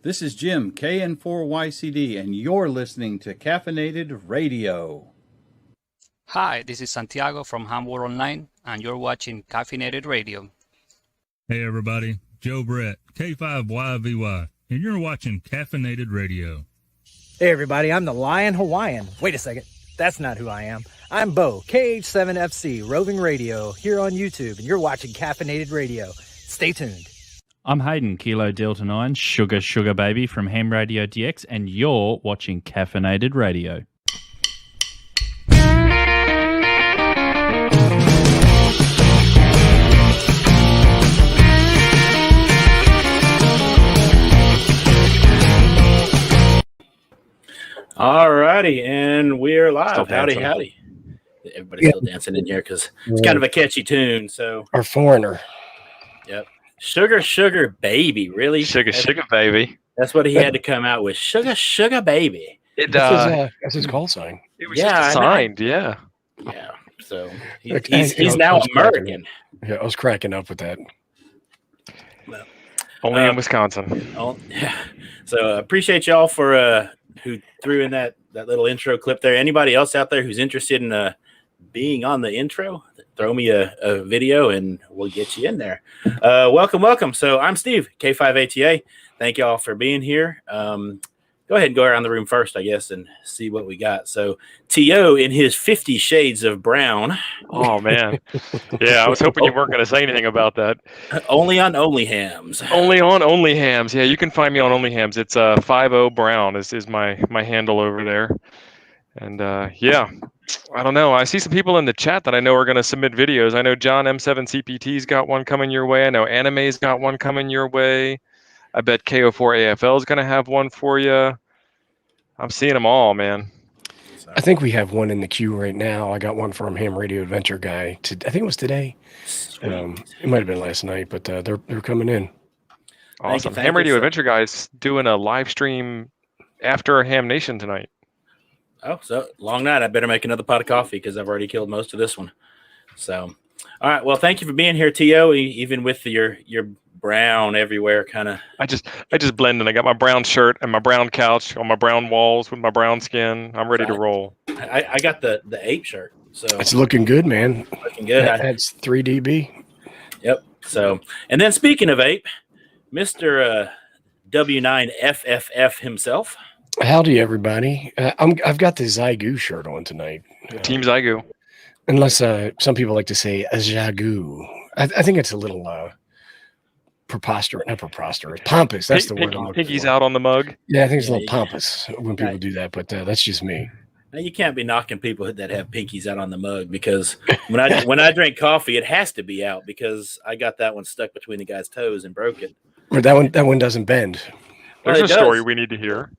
This is Jim, KN4YCD, and you're listening to Caffeinated Radio. Hi, this is Santiago from Hamburg Online, and you're watching Caffeinated Radio. Hey everybody, Joe Brett, K5YVY, and you're watching Caffeinated Radio. Hey everybody, I'm the Lion Hawaiian. Wait a second, that's not who I am. I'm Bo, KH7FC, Roving Radio, here on YouTube, and you're watching Caffeinated Radio. Stay tuned. I'm Hayden, Kilo Delta 9, Sugar Baby from Ham Radio DX, and you're watching Caffeinated Radio. Alrighty, and we're live. Still Howdy, dancing. howdy. Everybody's still dancing in here because it's kind of a catchy tune. So, Our foreigner. yep. Sugar Baby. Really? Sugar Baby. That's what he had to come out with. Sugar Baby. That's his call sign. It was Yeah, just assigned, yeah. Yeah. So, Okay, he's now American. Yeah, I was cracking up with that. Well, Only in Wisconsin. Oh, yeah. So, appreciate y'all for who threw in that little intro clip there. Anybody else out there who's interested in being on the intro, throw me a video and we'll get you in there. Welcome. So I'm Steve, K5ATA. Thank y'all for being here. Go ahead and go around the room first, I guess, and see what we got. So T.O. in his 50 Shades of Brown. Oh, man. Yeah, I was hoping you weren't going to say anything about that. Only on Only Hams. Only on Only Hams. Yeah, you can find me on Only Hams. It's 50 Brown is my handle over there. And yeah, I don't know. I see some people in the chat that I know are going to submit videos. I know John M7CPT's got one coming your way. I know Anime's got one coming your way. I bet KO4AFL is going to have one for you. I'm seeing them all, man. I think we have one in the queue right now. I got one from Ham Radio Adventure Guy. I think it was today. It might have been last night, but they're coming in. Awesome. Thank Ham you, Radio sir. Adventure Guy's doing a live stream after Ham Nation tonight. Oh, so long night. I better make another pot of coffee because I've already killed most of this one. So, all right. Well, thank you for being here, T.O., even with your brown everywhere kind of. I just blend in. I got my brown shirt and my brown couch on my brown walls with my brown skin. I'm ready to roll. I got the ape shirt. So It's looking good, man. looking good. That's 3DB. Yep. So, and then speaking of ape, Mr. W9FFF himself. Howdy, everybody. I've got the Zygu shirt on tonight. Team Zygu. Unless some people like to say a Jagu. I think it's a little preposterous. Not preposterous. Pompous. That's the word I'm looking Pinky's for. out on the mug. Yeah, I think it's a Yeah, little pompous when people do that, but that's just me. Now you can't be knocking people that have pinkies out on the mug because when I drink coffee, it has to be out because I got that one stuck between the guy's toes and broke it. But that one doesn't bend. Well, There's it a story does. we need to hear.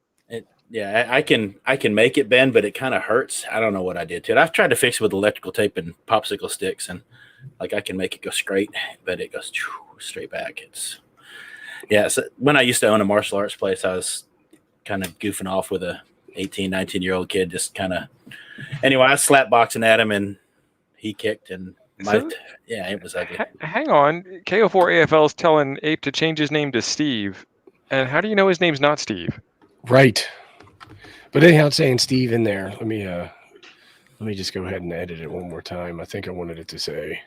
Yeah, I can make it bend, but it kind of hurts. I don't know what I did to it. I've tried to fix it with electrical tape and popsicle sticks, and like I can make it go straight, but it goes straight back. So when I used to own a martial arts place, I was kind of goofing off with a 18, 19-year-old kid, just kind of. Anyway, I was slap boxing at him, and he kicked, and it was ugly. Hang on. KO4AFL is telling Ape to change his name to Steve. And how do you know his name's not Steve? Right. But anyhow, it's saying Steve in there. Let me just go ahead and edit it one more time. I think I wanted it to say.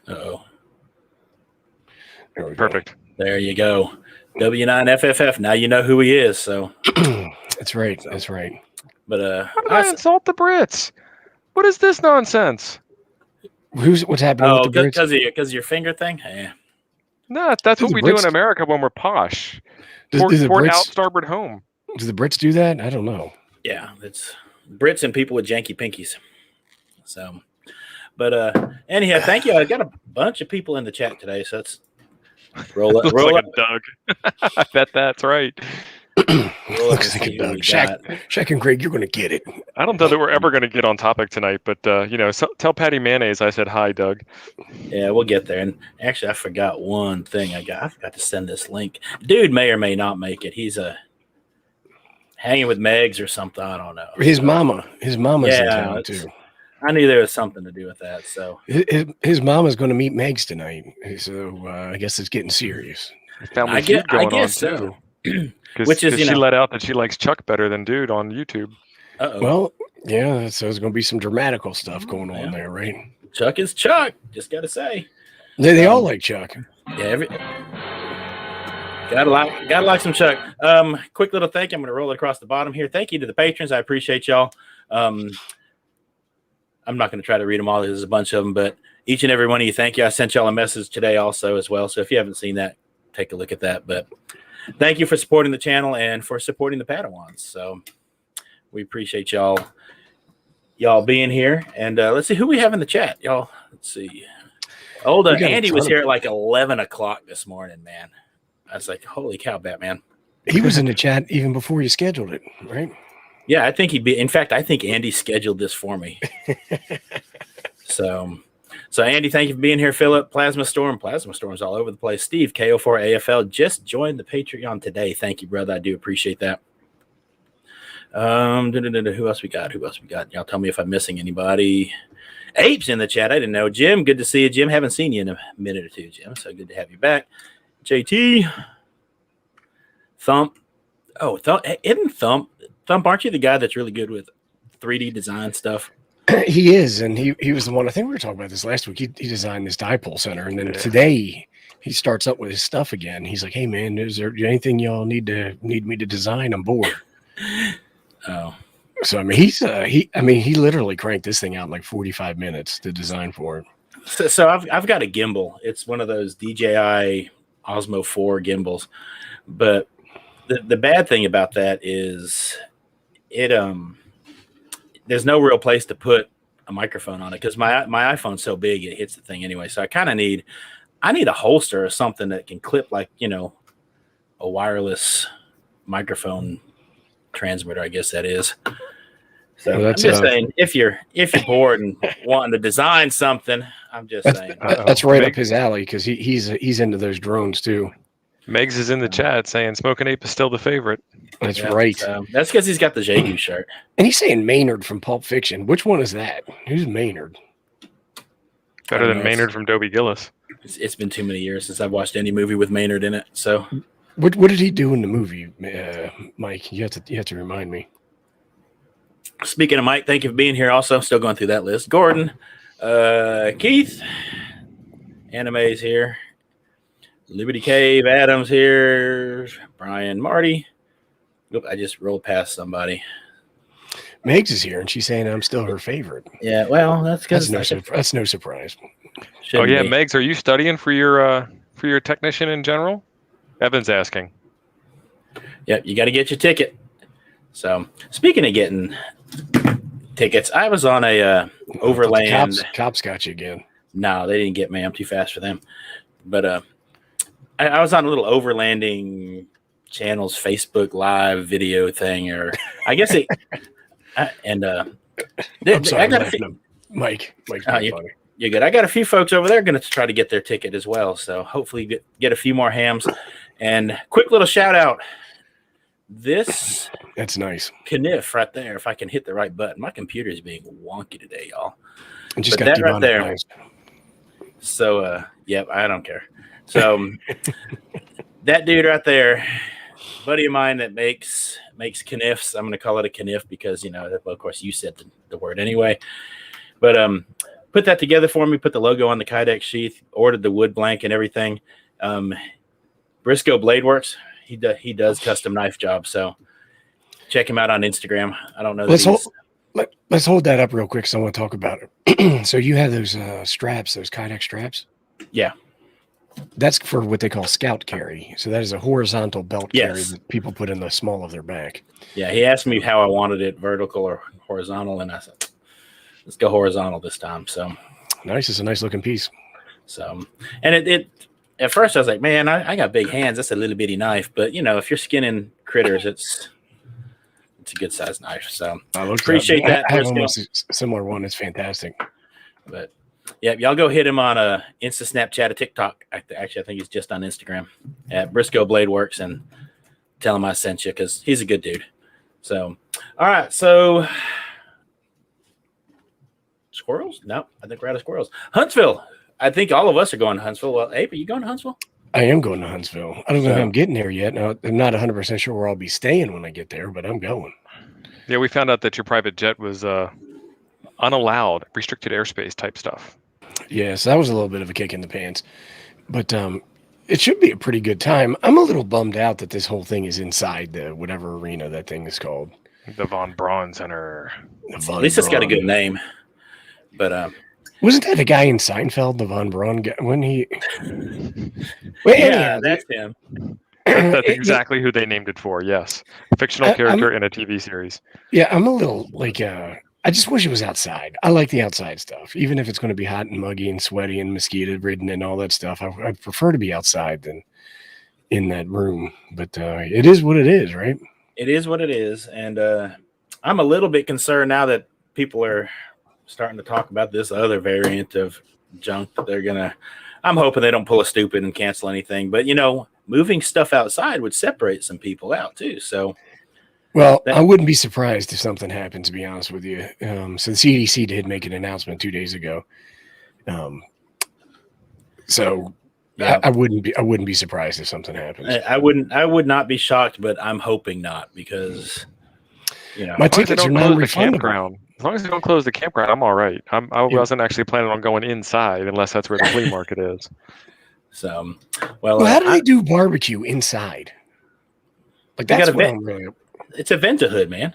Uh-oh. There we Perfect. There you go. W9FFF. Now you know who he is. So go. That's right. That's right. But How did I insult the Brits? What is this nonsense? What's happening with the Brits? because of your finger thing. Yeah. No, that's Do what the we do in Brits- America when we're posh. Do Port the Brits- out, starboard home. Do the Brits do that? I don't know. Yeah, it's Brits and people with janky pinkies. So, but anyhow, thank you. I got a bunch of people in the chat today, so let's roll up. Looks Roll like up. a Doug. I bet that's right. Roll up Looks and like see a who Doug. we got. Shaq and Craig, you're going to get it. I don't know that we're ever going to get on topic tonight, but tell Patty Mayonnaise I said hi, Doug. Yeah, we'll get there. And actually, I forgot one thing. I forgot to send this link. Dude may or may not make it. He's hanging with Megs or something. I don't know. His mama's in Yeah, town, it's- too. I knew there was something to do with that. So His mama's going to meet Megs tonight. So I guess it's getting serious. Family I Feud going on guess so. too. Which is, Because she let out that she likes Chuck better than Dude on YouTube. Well, yeah, so there's going to be some dramatical stuff going on there, right? Chuck is Chuck. Just got to say. They all like Chuck. Yeah, gotta like some Chuck. Quick little thank you. I'm gonna roll it across the bottom here. Thank you to the patrons. I appreciate y'all. I'm not gonna try to read them all. There's a bunch of them, but each and every one of you, thank you. I sent y'all a message today also as well. So if you haven't seen that, take a look at that. But thank you for supporting the channel and for supporting the Padawans. So we appreciate y'all being here. And let's see who we have in the chat, y'all. Let's see. Andy was here at like 11 o'clock this morning, man. I was like, holy cow, Batman. He was in the chat even before you scheduled it, right? Yeah, I think in fact, I think Andy scheduled this for me. So Andy, thank you for being here. Philip, Plasma Storm's all over the place. Steve, KO4 AFL, just joined the Patreon today. Thank you, brother. I do appreciate that. Who else we got? Y'all tell me if I'm missing anybody. Apes in the chat. I didn't know. Jim, good to see you, Jim. Haven't seen you in a minute or two, Jim. So good to have you back. JT, Thump. Oh, isn't Thump? Aren't you the guy that's really good with 3D design stuff? He is, and he was the one. I think we were talking about this last week. He designed this dipole center, and then today he starts up with his stuff again. He's like, "Hey man, is there anything y'all need me to design? I'm bored." Oh, so I mean, he literally cranked this thing out in like 45 minutes to design for it. So I've got a gimbal. It's one of those DJI Osmo 4 gimbals, but the bad thing about that is there's no real place to put a microphone on it because my iPhone's so big it hits the thing anyway. So I kind of need a holster or something that can clip like a wireless microphone transmitter. I guess that is. So I'm just saying, if you're bored and wanting to design something, I'm just saying that's right up his alley because he's into those drones too. Megs is in the chat saying Smoking Ape is still the favorite. That's right. That's because he's got the Jagu shirt. And he's saying Maynard from Pulp Fiction. Which one is that? Who's Maynard? Better than Maynard from Dobie Gillis. It's been too many years since I've watched any movie with Maynard in it. So, what did he do in the movie, Mike? You have to remind me. Speaking of Mike, thank you for being here. Also, still going through that list. Gordon, Keith, Anime's here. Liberty Cave, Adams here. Brian, Marty. Oop, I just rolled past somebody. Megs is here, and she's saying I'm still her favorite. Yeah, well, that's no surprise. Oh yeah, Megs, are you studying for your technician in general? Evan's asking. Yep, you got to get your ticket. So, speaking of getting tickets, I was on a overland. Cops got you again. No, they didn't get me. I'm too fast for them. But I was on a little overlanding channel's Facebook Live video thing, or I guess it. And I'm sorry, Mike. You're good. I got a few folks over there going to try to get their ticket as well. So hopefully get a few more hams. And quick little shout out. That's nice. Kniff right there. If I can hit the right button, my computer is being wonky today, y'all. I just got that right there. So I don't care. So that dude right there, buddy of mine that makes kniffs. I'm going to call it a kniff because of course you said the word anyway. But put that together for me. Put the logo on the Kydex sheath. Ordered the wood blank and everything. Briscoe Blade Works. He does custom knife jobs. So check him out on Instagram. I don't know. Let's hold that up real quick. So I want to talk about it. So you have those straps, those Kydex straps. Yeah. That's for what they call scout carry. So that is a horizontal belt carry that people put in the small of their back. Yeah, he asked me how I wanted it, vertical or horizontal, and I said, let's go horizontal this time. So nice. It's a nice looking piece. So, and it at first I was like, man, I got big hands. That's a little bitty knife. But, if you're skinning critters, it's a good size knife. So I appreciate that. I have almost a similar one. It's fantastic. But yeah, y'all go hit him on Insta, Snapchat, or TikTok. Actually, I think he's just on Instagram at Briscoe Blade Works, and tell him I sent you because he's a good dude. So, all right. So, squirrels? No, I think we're out of squirrels. Huntsville. I think all of us are going to Huntsville. Well, Abe, are you going to Huntsville? I am going to Huntsville. I don't know how I'm getting there yet. Now, I'm not 100% sure where I'll be staying when I get there, but I'm going. Yeah, we found out that your private jet was unallowed, restricted airspace type stuff. Yeah, so that was a little bit of a kick in the pants. But it should be a pretty good time. I'm a little bummed out that this whole thing is inside the whatever arena that thing is called. The Von Braun Center. At least it's got a good name. But wasn't that a guy in Seinfeld, the Von Braun guy? When he... Well, yeah, that's him. That's exactly who they named it for, yes. A fictional character in a TV series. Yeah, I'm a little like... I just wish it was outside. I like the outside stuff. Even if it's going to be hot and muggy and sweaty and mosquito-ridden and all that stuff, I prefer to be outside than in that room. But it is what it is, right? It is what it is. And I'm a little bit concerned now that people are starting to talk about this other variant of junk that they're going to... I'm hoping they don't pull a stupid and cancel anything. But, moving stuff outside would separate some people out, too. So... Well, I wouldn't be surprised if something happened, to be honest with you. So the CDC did make an announcement 2 days ago. I wouldn't be surprised if something happens. I would not be shocked, but I'm hoping not because, my tickets are non-refundable. As long as they don't close the campground, I'm all right. I wasn't actually planning on going inside unless that's where the flea market is. So, how do they do barbecue inside? Like that's what I'm really... It's a vent-a-hood, man.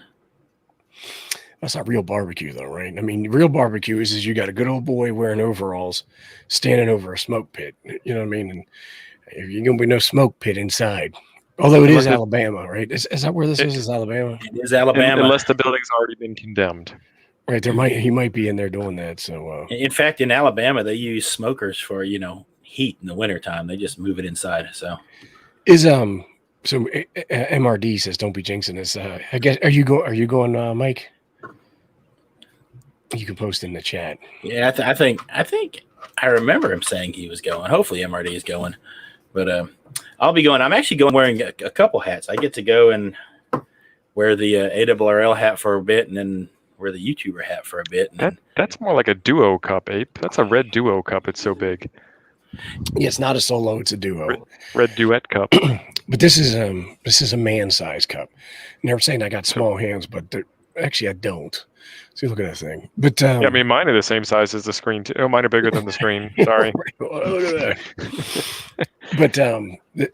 That's not real barbecue, though, right? I mean, real barbecue is you got a good old boy wearing overalls standing over a smoke pit. You know what I mean? And you're going to be no smoke pit inside. Although it is Alabama, right? Is that where this is? Is Alabama? It is Alabama. Unless the building's already been condemned. Right. He might be in there doing that. So, in fact, in Alabama, they use smokers for, heat in the wintertime. They just move it inside. So So MRD says, "Don't be jinxing this." I guess are you going, Mike? You can post in the chat. Yeah, I think I remember him saying he was going. Hopefully, MRD is going, but I'll be going. I'm actually going wearing a couple hats. I get to go and wear the ARRL hat for a bit, and then wear the YouTuber hat for a bit. That's more like a duo cup, Ape. That's a red duo cup. It's so big. Yeah, it's not a solo; it's a duo. Red duet cup. But this is a man-sized cup. Never saying I got small hands, but actually I don't. See, look at that thing. But yeah, I mean, mine are the same size as the screen too. Oh, mine are bigger than the screen. Sorry. Look at that. But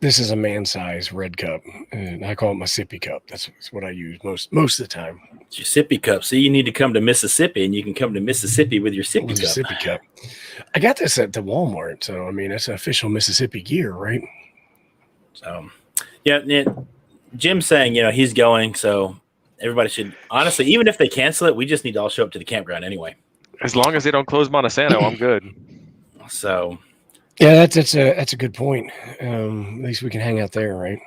this is a man-sized red cup, and I call it my sippy cup. That's what I use most of the time. It's your sippy cup. See, you need to come to Mississippi, and you can come to Mississippi with your sippy cup. Sippy cup. I got this at the Walmart, so I mean, that's official Mississippi gear, right? So, yeah, Jim's saying, he's going, so everybody should, honestly, even if they cancel it, we just need to all show up to the campground anyway. As long as they don't close Montesano, I'm good. So, yeah, that's a good point. At least we can hang out there, right?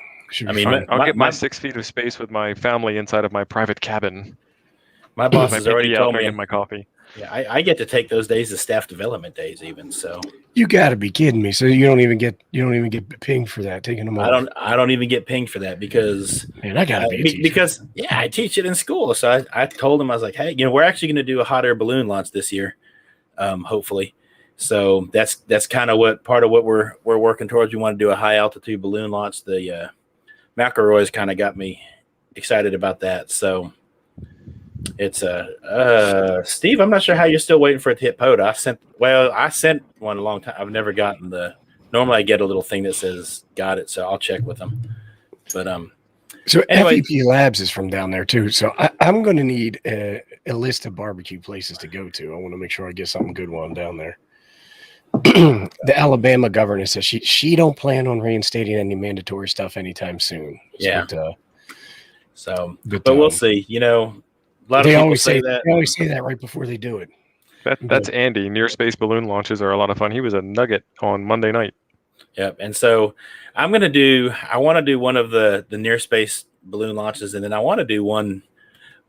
I'll get my 6 feet of space with my family inside of my private cabin. My boss has already told me. My coffee. Yeah, I get to take those days as staff development days, even so. You got to be kidding me! So you don't even get pinged for that taking them off. I don't even get pinged for that because man, I gotta be a teacher. Because I teach it in school. So I told him, I was like, hey, we're actually going to do a hot air balloon launch this year, hopefully. So that's kind of part of what we're working towards. We want to do a high altitude balloon launch. The McElroy's kind of got me excited about that. So. It's Steve, I'm not sure how you're still waiting for it to hit POTA. I sent one a long time. I've never gotten normally I get a little thing that says got it, so I'll check with them. But so anyway, FEP Labs is from down there too. So I'm going to need a list of barbecue places to go to. I want to make sure I get something good while I'm down there. The Alabama governor says she don't plan on reinstating any mandatory stuff anytime soon. Yeah. But we'll see. A lot of people say that. They always say that right before they do it. That's Andy. Near space balloon launches are a lot of fun. He was a nugget on Monday night. Yep. And so I want to do one of the near space balloon launches, and then I want to do one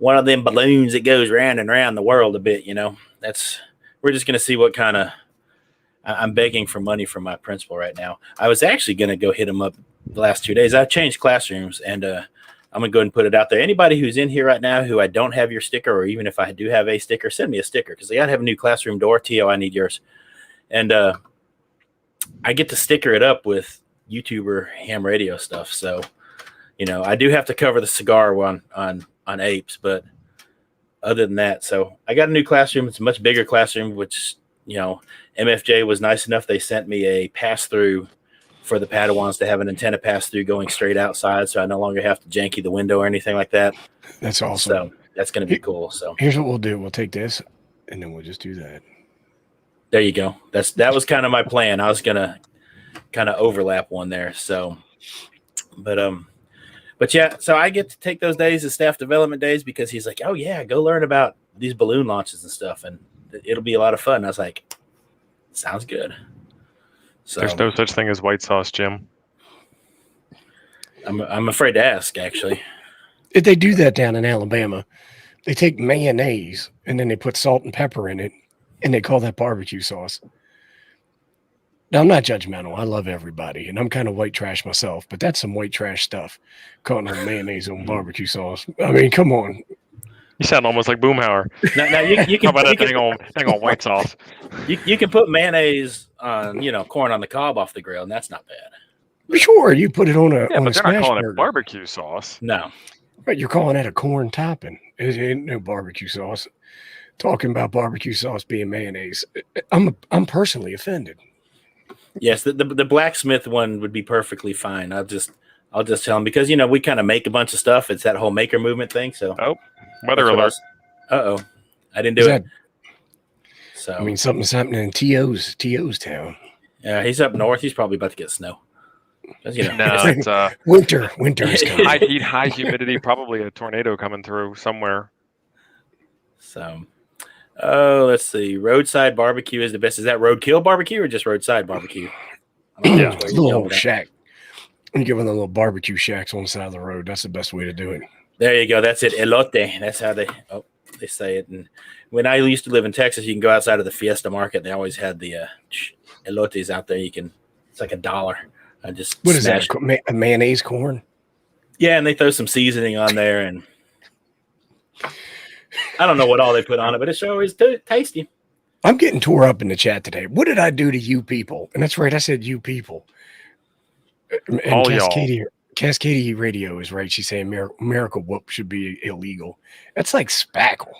of them balloons that goes round and round the world a bit. We're just going to see what kind of. I'm begging for money from my principal right now. I was actually going to go hit him up the last 2 days. I've changed classrooms, and I'm going to go ahead and put it out there. Anybody who's in here right now who I don't have your sticker, or even if I do have a sticker, send me a sticker because they got to have a new classroom door. Tio, I need yours. And I get to sticker it up with YouTuber ham radio stuff. So, I do have to cover the cigar one on Apes, but other than that, so I got a new classroom. It's a much bigger classroom, which, MFJ was nice enough. They sent me a pass-through for the Padawans to have an antenna pass-through going straight outside, so I no longer have to janky the window or anything like that. That's awesome. So that's going to be cool. So here's what we'll do. We'll take this, and then we'll just do that. There you go. That was kind of my plan. I was going to kind of overlap one there. So, but yeah, so I get to take those days as staff development days because he's like, oh yeah, go learn about these balloon launches and stuff, and it'll be a lot of fun. And I was like, sounds good. So There's no such thing as white sauce, Jim. I'm afraid to ask, actually. If they do that down in Alabama, they take mayonnaise and then they put salt and pepper in it, and they call that barbecue sauce. Now, I'm not judgmental. I love everybody, and I'm kind of white trash myself, but that's some white trash stuff, calling it mayonnaise on barbecue sauce. I mean, come on. You sound almost like Boomhauer. Now you can How about that thing on white sauce? You can put mayonnaise on, corn on the cob off the grill, and that's not bad. Sure, you put it on a Yeah, on but a they're not smash calling burger. it barbecue sauce. No. But you're calling that a corn topping. It ain't no barbecue sauce. Talking about barbecue sauce being mayonnaise. I'm personally offended. Yes, the blacksmith one would be perfectly fine. I'll just tell him because we kind of make a bunch of stuff. It's that whole maker movement thing. So Weather alert. Uh-oh. I didn't do it. So I mean, something's happening in T.O.'s town. Yeah, he's up north. He's probably about to get snow. No, it's Winter is coming. high heat, high humidity, probably a tornado coming through somewhere. So, let's see. Roadside barbecue is the best. Is that roadkill barbecue or just roadside barbecue? Yeah, it's a little old shack. You get one of the little barbecue shacks on the side of the road. That's the best way to do it. There you go. That's it. Elote. That's how they say it. And when I used to live in Texas, you can go outside of the Fiesta Market. They always had the elotes out there. It's like $1. I just what is that? A mayonnaise corn? Yeah, and they throw some seasoning on there, and I don't know what all they put on it, but it's always tasty. I'm getting tore up in the chat today. What did I do to you people? And that's right, I said you people. And All Cascadia Radio is right. She's saying Miracle Whoop should be illegal. That's like spackle.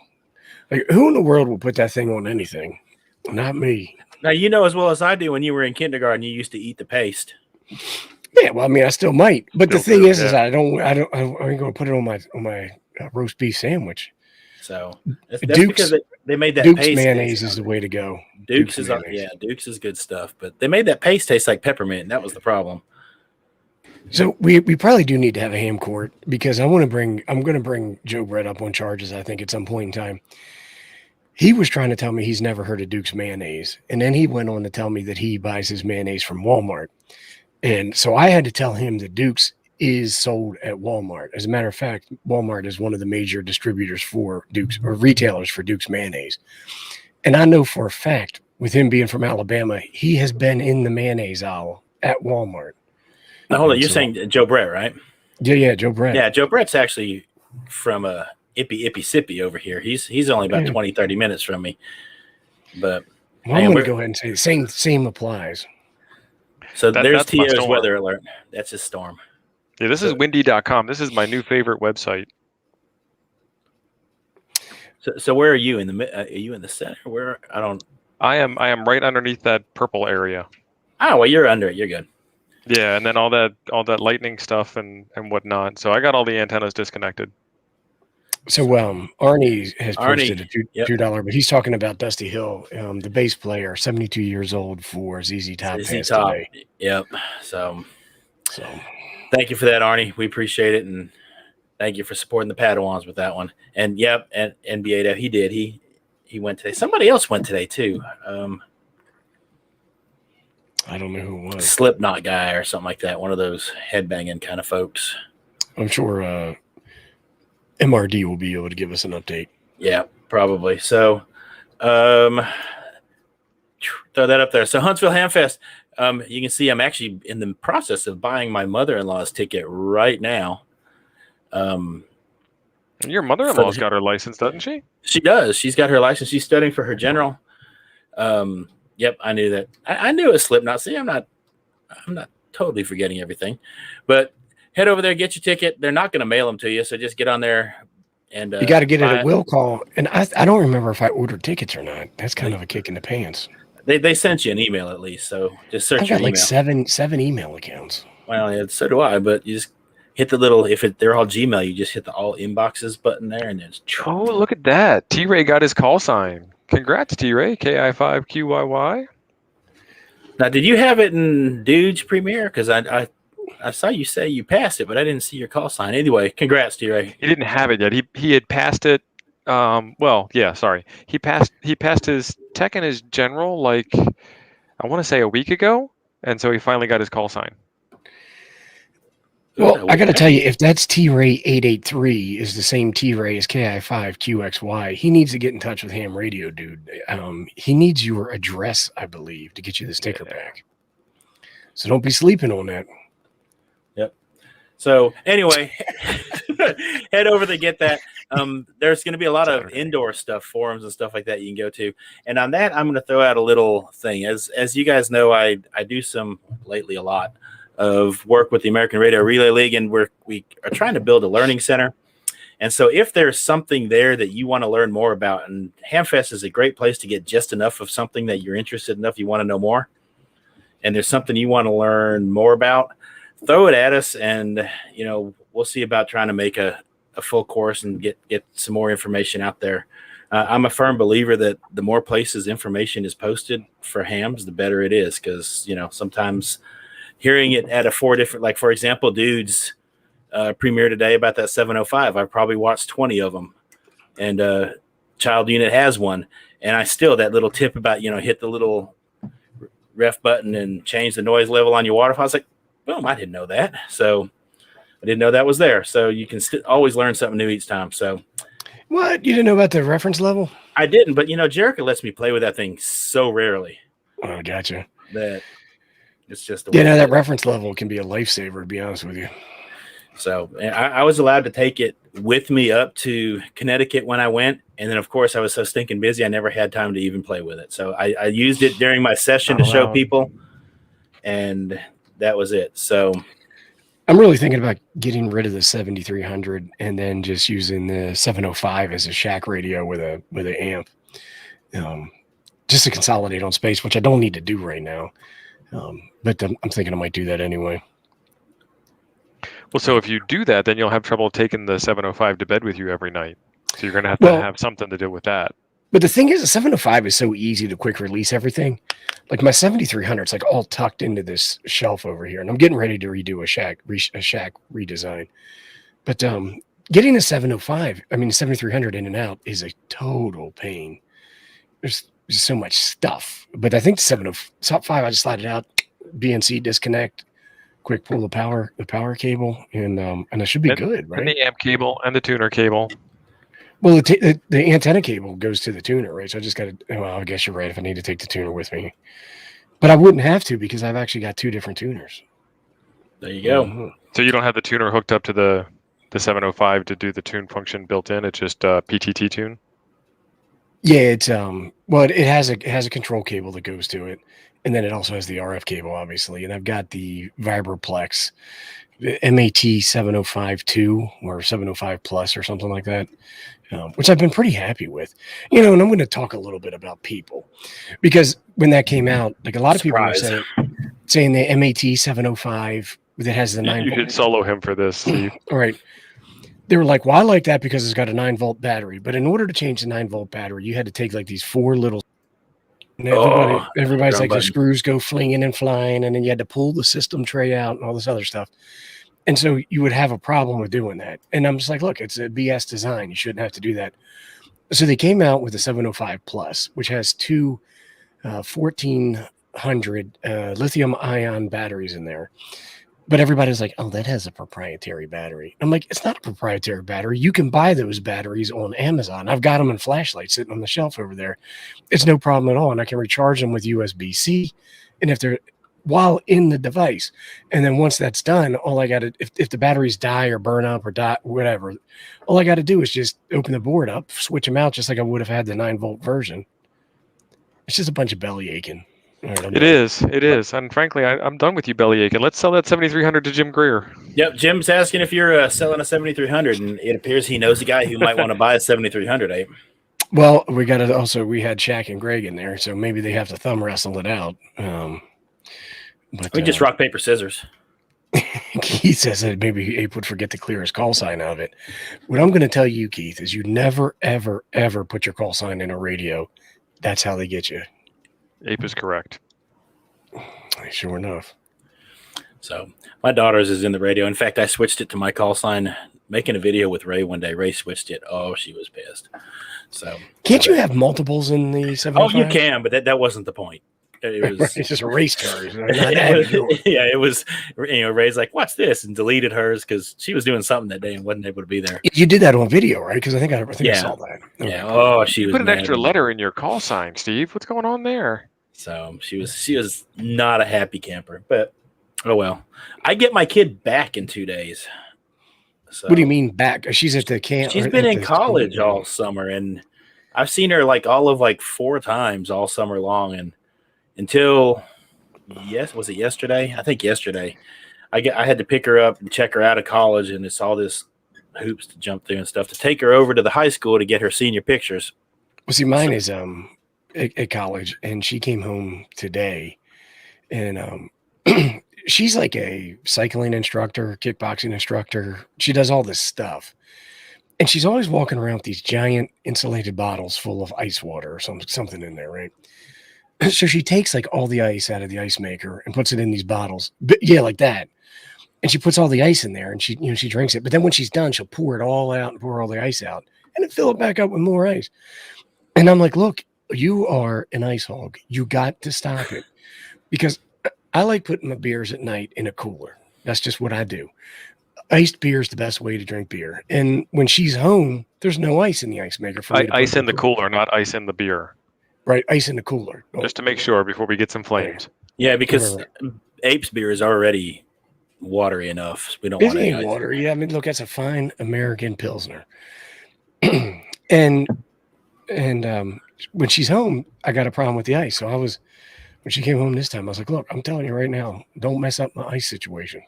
Like, who in the world will put that thing on anything? Not me. Now, as well as I do, when you were in kindergarten, you used to eat the paste. Yeah, well, I mean, I still might. But the thing is I ain't going to put it on my roast beef sandwich. So that's because they made that Duke's paste. Mayonnaise is the way to go. Duke's is good stuff, but they made that paste taste like peppermint, and that was the problem. So we probably do need to have a ham court because I'm going to bring Joe Brett up on charges, I think, at some point in time. He was trying to tell me he's never heard of Duke's mayonnaise. And then he went on to tell me that he buys his mayonnaise from Walmart. And so I had to tell him that Duke's is sold at Walmart. As a matter of fact, Walmart is one of the major distributors for Duke's or retailers for Duke's mayonnaise. And I know for a fact, with him being from Alabama, he has been in the mayonnaise aisle at Walmart. Now, hold on. You're saying Joe Brett, right? Yeah, Joe Brett. Yeah, Joe Brett's actually from Ippy Sippy over here. He's only about 20, 30 minutes from me. But I'm going to go ahead and say the same applies. So there's Tio's weather alert. That's his storm. Yeah, this is windy.com. This is my new favorite website. So where are you are you in the center? Where I am right underneath that purple area. Oh, well, you're under it. You're good. Yeah, and then all that lightning stuff and whatnot. So I got all the antennas disconnected. So Arnie has posted a $2, but he's talking about Dusty Hill, the bass player, 72 years old for ZZ Top. ZZ Top. Yep. So thank you for that, Arnie. We appreciate it, and thank you for supporting the Padawans with that one. And and NBA, he did. He went today. Somebody else went today too. I don't know who it was. Slipknot guy or something like that. One of those headbanging kind of folks. I'm sure MRD will be able to give us an update. Yeah, probably. So throw that up there. So Huntsville Hamfest, you can see I'm actually in the process of buying my mother-in-law's ticket right now. Your mother-in-law's got her license, doesn't she? She does. She's got her license. She's studying for her general. Yep, I knew that. I knew it was Slipknot. See, I'm not totally forgetting everything. But head over there, get your ticket. They're not going to mail them to you, so just get on there. And you got to get it at will call. And I don't remember if I ordered tickets or not. That's kind of a kick in the pants. They sent you an email at least, so just search I've your got like email. seven email accounts. Well, yeah, so do I, but you just hit the little, they're all Gmail, you just hit the all inboxes button there, and it's Oh, look at that. T-Ray got his call sign. Congrats, T-Ray. KI5QYY. Now, did you have it in Dude's Premiere? Because I saw you say you passed it, but I didn't see your call sign. Anyway, congrats, T-Ray. He didn't have it yet. He had passed it. Well, yeah, sorry. He passed his tech and his general, like, I want to say a week ago, and so he finally got his call sign. Well, I got to tell you, if that's T-Ray 883 is the same T-Ray as KI5QXY, he needs to get in touch with Ham Radio, dude. He needs your address, I believe, to get you the sticker back. So don't be sleeping on that. Yep. So anyway, head over to get that. There's going to be a lot of indoor stuff, forums and stuff like that you can go to. And on that, I'm going to throw out a little thing. As you guys know, I do some lately a lot of work with the American Radio Relay League, and we are trying to build a learning center. And so if there's something there that you want to learn more about, and Hamfest is a great place to get just enough of something that you're interested enough, you want to know more, and there's something you want to learn more about, throw it at us, and we'll see about trying to make a full course and get some more information out there. I'm a firm believer that the more places information is posted for hams, the better it is, because sometimes hearing it at four different, like for example, Dude's premiere today about that 705, I probably watched 20 of them, and Child Unit has one, and I still, that little tip about hit the little ref button and change the noise level on your waterfall, I was like, boom, I didn't know that. So I didn't know that was there. So you can always learn something new each time. So what, you didn't know about the reference level? I didn't, but Jericho lets me play with that thing so rarely. Oh, gotcha. That it's just that reference level can be a lifesaver, to be honest with you. So I was allowed to take it with me up to Connecticut when I went. And then, of course, I was so stinking busy, I never had time to even play with it. So I used it during my session to show people, and that was it. So I'm really thinking about getting rid of the 7300 and then just using the 705 as a shack radio with an amp, just to consolidate on space, which I don't need to do right now. But I'm thinking I might do that anyway. Well, so if you do that, then you'll have trouble taking the 705 to bed with you every night. So you're going to have something to do with that. But the thing is, the 705 is so easy to quick release everything. Like my 7300, it's like all tucked into this shelf over here, and I'm getting ready to redo a shack redesign. But getting a 7300 in and out is a total pain. There's so much stuff. But I think the 705, I just slide it out, BNC disconnect, quick pull the power cable, and it should be good, right? And the amp cable and the tuner cable. Well, the antenna cable goes to the tuner, right? So I just got to, well, I guess you're right if I need to take the tuner with me. But I wouldn't have to, because I've actually got two different tuners. There you go. Mm-hmm. So you don't have the tuner hooked up to the 705 to do the tune function built in. It's just PTT tune. Yeah, it's it has a control cable that goes to it, and then it also has the RF cable, obviously. And I've got the Vibraplex, the MAT 705 or 705 Plus or something like that, which I've been pretty happy with. And I'm going to talk a little bit about people, because when that came out, like a lot of people were saying the MAT 705 that has the 9 You volt. should solo him for this, Steve. All right. They were like, well, I like that because it's got a 9-volt battery. But in order to change the 9-volt battery, you had to take like these 4 little. And everybody's like, the screws go flinging and flying, and then you had to pull the system tray out and all this other stuff. And so you would have a problem with doing that. And I'm just like, look, it's a BS design. You shouldn't have to do that. So they came out with the 705 Plus, which has two 1400 lithium ion batteries in there. But everybody's like, oh, that has a proprietary battery. I'm like, it's not a proprietary battery. You can buy those batteries on Amazon. I've got them in flashlights sitting on the shelf over there. It's no problem at all. And I can recharge them with USB-C. And if they're while in the device. And then once that's done, all I got to, if the batteries die or burn up or die, whatever, all I got to do is just open the board up, switch them out just like I would have had the 9-volt version. It's just a bunch of belly aching. It is. And frankly, I'm done with you belly aching. Let's sell that 7300 to Jim Greer. Yep, Jim's asking if you're selling a 7300, and it appears he knows a guy who might want to buy a 7300. Eh? Well, we had Shaq and Greg in there, so maybe they have to thumb wrestle it out. But We just rock, paper, scissors. Keith says that maybe Ape would forget to clear his call sign out of it. What I'm going to tell you, Keith, is you never, ever, ever put your call sign in a radio. That's how they get you. Ape is correct. Sure enough. So my daughter's is in the radio. In fact, I switched it to my call sign, making a video with Ray one day. Ray switched it. Oh, she was pissed. So can't you have multiples in the 705? Oh, you can, but that wasn't the point. It was it's just erased hers. It was, Ray's like, what's this? And deleted hers because she was doing something that day and wasn't able to be there. You did that on video, right? Because I think I saw that. Okay. Yeah. Oh, she was put an extra letter in your call sign, Steve. What's going on there? So she was not a happy camper, but oh well. I get my kid back in 2 days. So what do you mean back? She's at the camp. She's been in college all summer, and I've seen her like 4 times all summer long, and until was it yesterday? I think yesterday. I had to pick her up and check her out of college, and it's all this hoops to jump through and stuff to take her over to the high school to get her senior pictures. Well, see, mine is at college, and she came home today, and she's like a cycling instructor, kickboxing instructor. She does all this stuff, and she's always walking around with these giant insulated bottles full of ice water or something in there, right? So she takes like all the ice out of the ice maker and puts it in these bottles. But yeah, like that. And she puts all the ice in there and she drinks it. But then when she's done, she'll pour it all out and pour all the ice out and then fill it back up with more ice. And I'm like, look, you are an ice hog. You got to stop it. Because I like putting my beers at night in a cooler. That's just what I do. Iced beer is the best way to drink beer. And when she's home, there's no ice in the ice maker. Ice in the cooler, not ice in the beer. Right, ice in the cooler. Just to make sure before we get some flames. Yeah, because Ape's beer is already watery enough. We don't want any water. Yeah, I mean, look, that's a fine American Pilsner. and when she's home, I got a problem with the ice. So when she came home this time, I was like, look, I'm telling you right now, don't mess up my ice situation.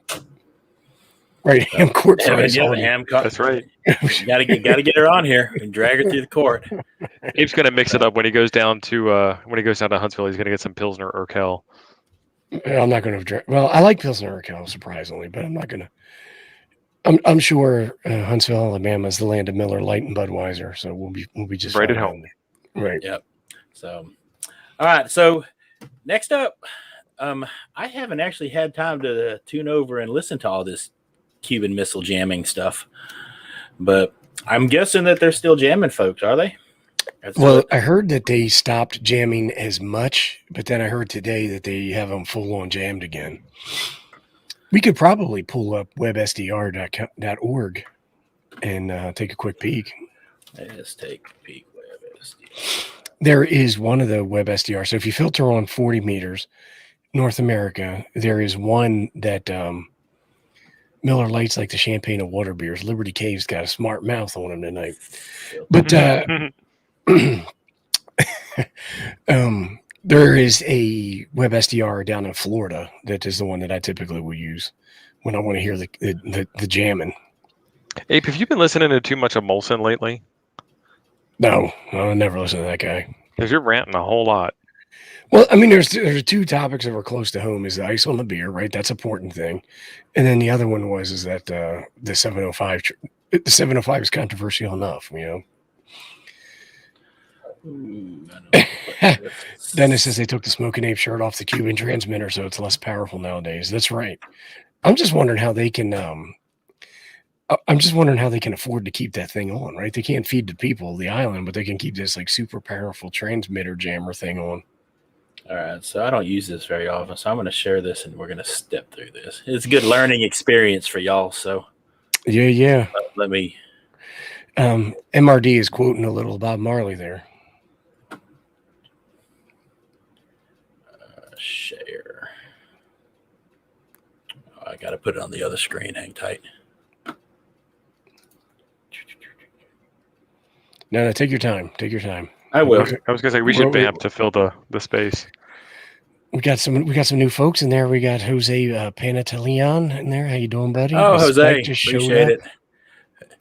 Right, ham court for ice. That's right. You gotta get her on here and drag her through the court. Abe's gonna mix it up when he goes down to Huntsville. He's gonna get some Pilsner Urquell. I'm not gonna drink. Well, I like Pilsner Urquell surprisingly, but I'm not gonna. I'm sure Huntsville, Alabama is the land of Miller Lite and Budweiser, so we'll be just right at home. Right. Yep. So, all right. So next up, I haven't actually had time to tune over and listen to all this Cuban Missile jamming stuff, but I'm guessing that they're still jamming, folks, are they? I heard that they stopped jamming as much, but then I heard today that they have them full on jammed again. We could probably pull up websdr.org and take a quick peek. Let's take a peek. WebSDR. There is one of the WebSDR. So if you filter on 40 meters, North America, there is one that Miller Lite's like the champagne of water beers. Liberty Cave's got a smart mouth on him tonight. But there is a WebSDR down in Florida that is the one that I typically will use when I want to hear the jamming. Ape, have you been listening to too much of Molson lately? No, I never listen to that guy. Because you're ranting a whole lot. Well, I mean, there's 2 topics that were close to home. Is the ice on the beer, right? That's an important thing. And then the other one is that the 705 is controversial enough, you know. Dennis says they took the Smoking Ape shirt off the Cuban transmitter, so it's less powerful nowadays. That's right. I'm just wondering how they can. I'm just wondering how they can afford to keep that thing on, right? They can't feed the people of the island, but they can keep this like super powerful transmitter jammer thing on. All right, so I don't use this very often, so I'm going to share this and we're going to step through this. It's a good learning experience for y'all. So yeah. Let me. MRD is quoting a little Bob Marley there. Share. Oh, I got to put it on the other screen. Hang tight. No, take your time. Take your time. I will. I was going to say we should vamp to fill the space. We got some new folks in there. We got Jose Panatalian in there. How you doing, buddy? Oh, Jose, Spike just showed appreciate up. it.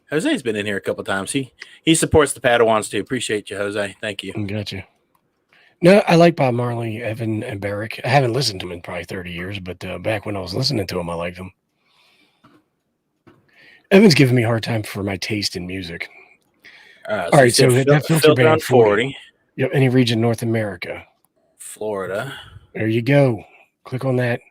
Jose's been in here a couple times. He supports the Padawans too. Appreciate you, Jose. Thank you. Gotcha. No, I like Bob Marley, Evan, and Barrick. I haven't listened to him in probably 30 years, but back when I was listening to him, I liked him. Evan's giving me a hard time for my taste in music. All right, so that filter band 40. Yep, any region North America. Florida. There you go. Click on that.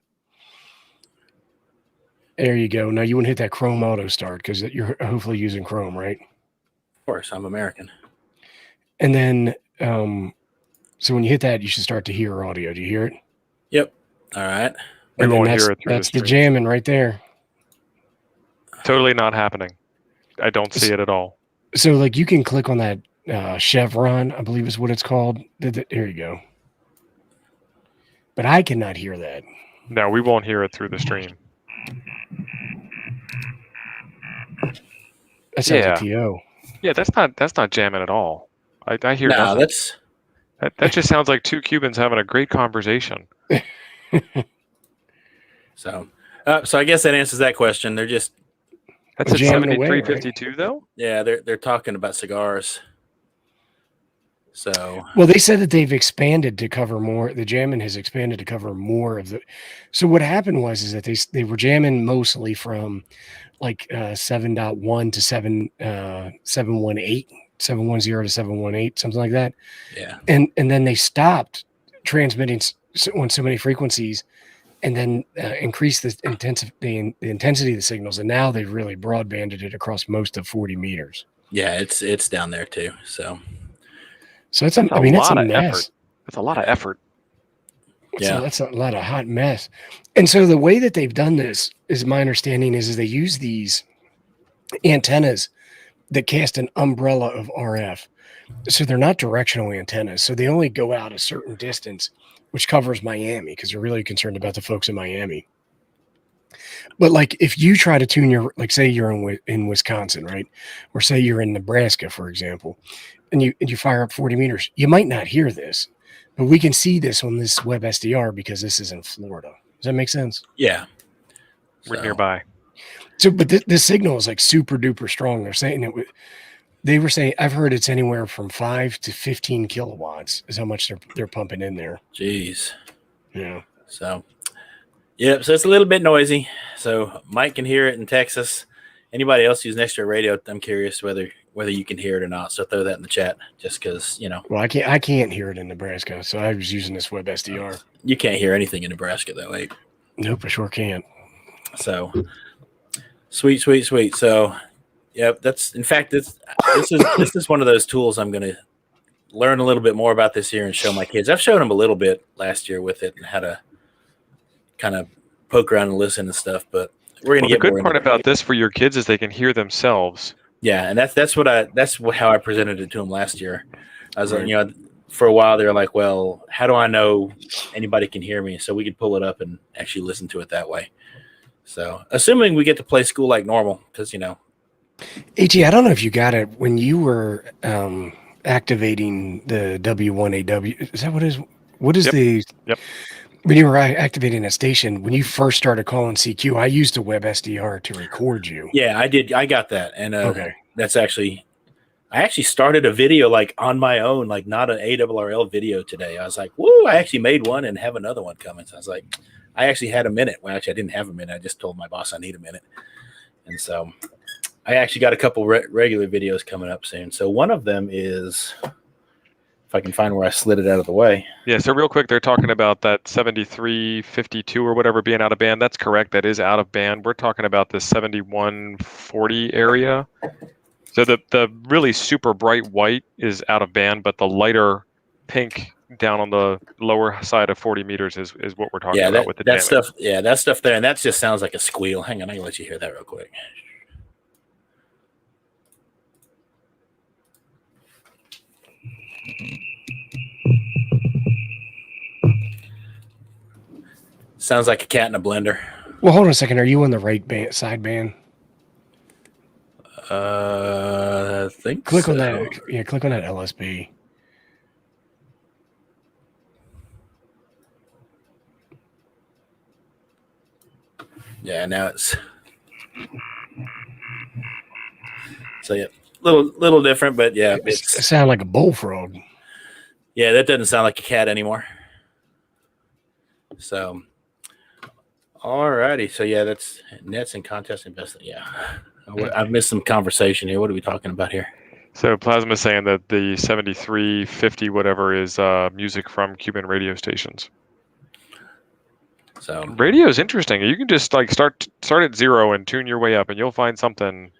There you go. Now you want to hit that Chrome auto start because you're hopefully using Chrome, right? Of course, I'm American. And then, so when you hit that, you should start to hear audio. Do you hear it? Yep. All right. We won't hear it through That's the the stream. jamming right there. Totally not happening. I don't see it at all. So, like, you can click on that chevron, I believe is what it's called. Here you go. But I cannot hear that. No, we won't hear it through the stream. That sounds like TO. Yeah, that's not jamming at all. I hear nothing. That just sounds like two Cubans having a great conversation. So I guess that answers that question. They're just that's at 7352 though. Yeah, they're talking about cigars. So well, they said that they've expanded to cover more. The jamming has expanded to cover more of the. So what happened is that they were jamming mostly from like 7.1 to 7.18, 710 to 718, something like that. Yeah. And then they stopped transmitting on so many frequencies, and then increased the intensity of the signals. And now they've really broadbanded it across most of 40 meters. Yeah, it's down there too. So that's a lot of mess. That's a lot of effort. Yeah, that's a lot of hot mess. And so the way that they've done this, is my understanding, is they use these antennas that cast an umbrella of RF. So they're not directional antennas. So they only go out a certain distance, which covers Miami because they're really concerned about the folks in Miami. But like if you try to tune your, like say you're in Wisconsin, right? Or say you're in Nebraska, for example, and you fire up 40 meters, you might not hear this, but we can see this on this web SDR because this is in Florida. Does that make sense? Yeah. We're nearby. So, but this signal is like super duper strong. They're saying they were saying, I've heard it's anywhere from 5 to 15 kilowatts is how much they're pumping in there. Jeez. Yeah. So, yeah, so it's a little bit noisy. So Mike can hear it in Texas. Anybody else using extra radio, I'm curious whether you can hear it or not. So throw that in the chat just because, Well, I can't hear it in Nebraska, so I was using this web SDR. You can't hear anything in Nebraska though, Abe. Nope, I sure can't. So sweet. So yep, this is one of those tools I'm gonna learn a little bit more about this year and show my kids. I've shown them a little bit last year with it and how to kind of poke around and listen and stuff, but we're gonna get the good more part about this for your kids is they can hear themselves. Yeah, and that's how I presented it to them last year. I was like, for a while they were like, well, how do I know anybody can hear me? So we could pull it up and actually listen to it that way. So assuming we get to play school like normal, because AG, I don't know if you got it when you were activating the W1AW. Is that what it is? What is the? Yep. When you were activating a station, when you first started calling CQ, I used a web SDR to record you. Yeah, I did. I got that, and okay, I actually started a video like on my own, like not an ARRL video today. I was like, woo! I actually made one and have another one coming. So I was like, I actually had a minute. Well, actually, I didn't have a minute. I just told my boss I need a minute, and so I actually got a couple regular videos coming up soon. So one of them is. If I can find where I slid it out of the way. Yeah, so real quick, they're talking about that 7352 or whatever being out of band. That's correct. That is out of band. We're talking about the 7140 area. So the really super bright white is out of band, but the lighter pink down on the lower side of 40 meters is what we're talking about with the jamming. Stuff. Yeah, that stuff there, and that just sounds like a squeal. Hang on, I can let you hear that real quick. Sounds like a cat in a blender. Well, hold on a second. Are you on the right side band? I think click on that. Yeah, click on that LSB. Yeah, now it's so yeah, little different, but yeah, It it's sounds like a bullfrog. yeah, that doesn't sound like a cat anymore. So, alrighty, so yeah, that's nets and contest investing. Yeah, I've missed some conversation here. What are we talking about here? So Plasma's saying that the 7350 whatever is music from Cuban radio stations. So Radio is interesting. You can just like start at 0 and tune your way up, and you'll find something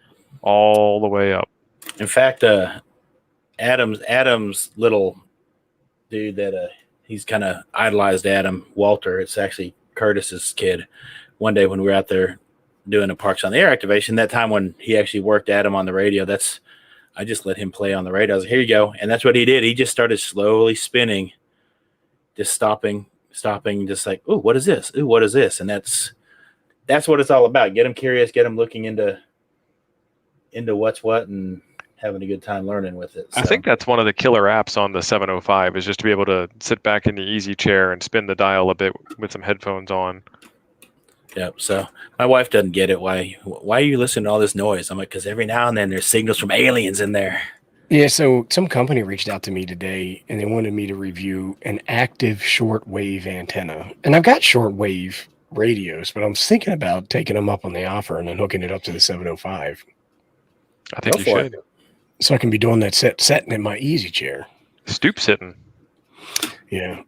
all the way up. in fact, Adam's little dude that he's kind of idolized Adam Walter. It's actually Curtis's kid. One day when we were out there doing a Parks on the Air activation, that time when he actually worked Adam on the radio, I just let him play on the radio. I was like, here you go. And that's what he did. He just started slowly spinning, just stopping, just like, oh, what is this? Ooh, what is this? And that's what it's all about. Get them curious, get them looking into what's what and having a good time learning with it. So. I think that's one of the killer apps on the 705 is just to be able to sit back in the easy chair and spin the dial a bit with some headphones on. Yep. So my wife doesn't get it. Why are you listening to all this noise? I'm like, because every now and then there's signals from aliens in there. Yeah, so some company reached out to me today, and they wanted me to review an active shortwave antenna. And I've got shortwave radios, but I'm thinking about taking them up on the offer and then hooking it up to the 705. I think you should. So I can be doing that sitting in my easy chair. Stoop sitting. Yeah.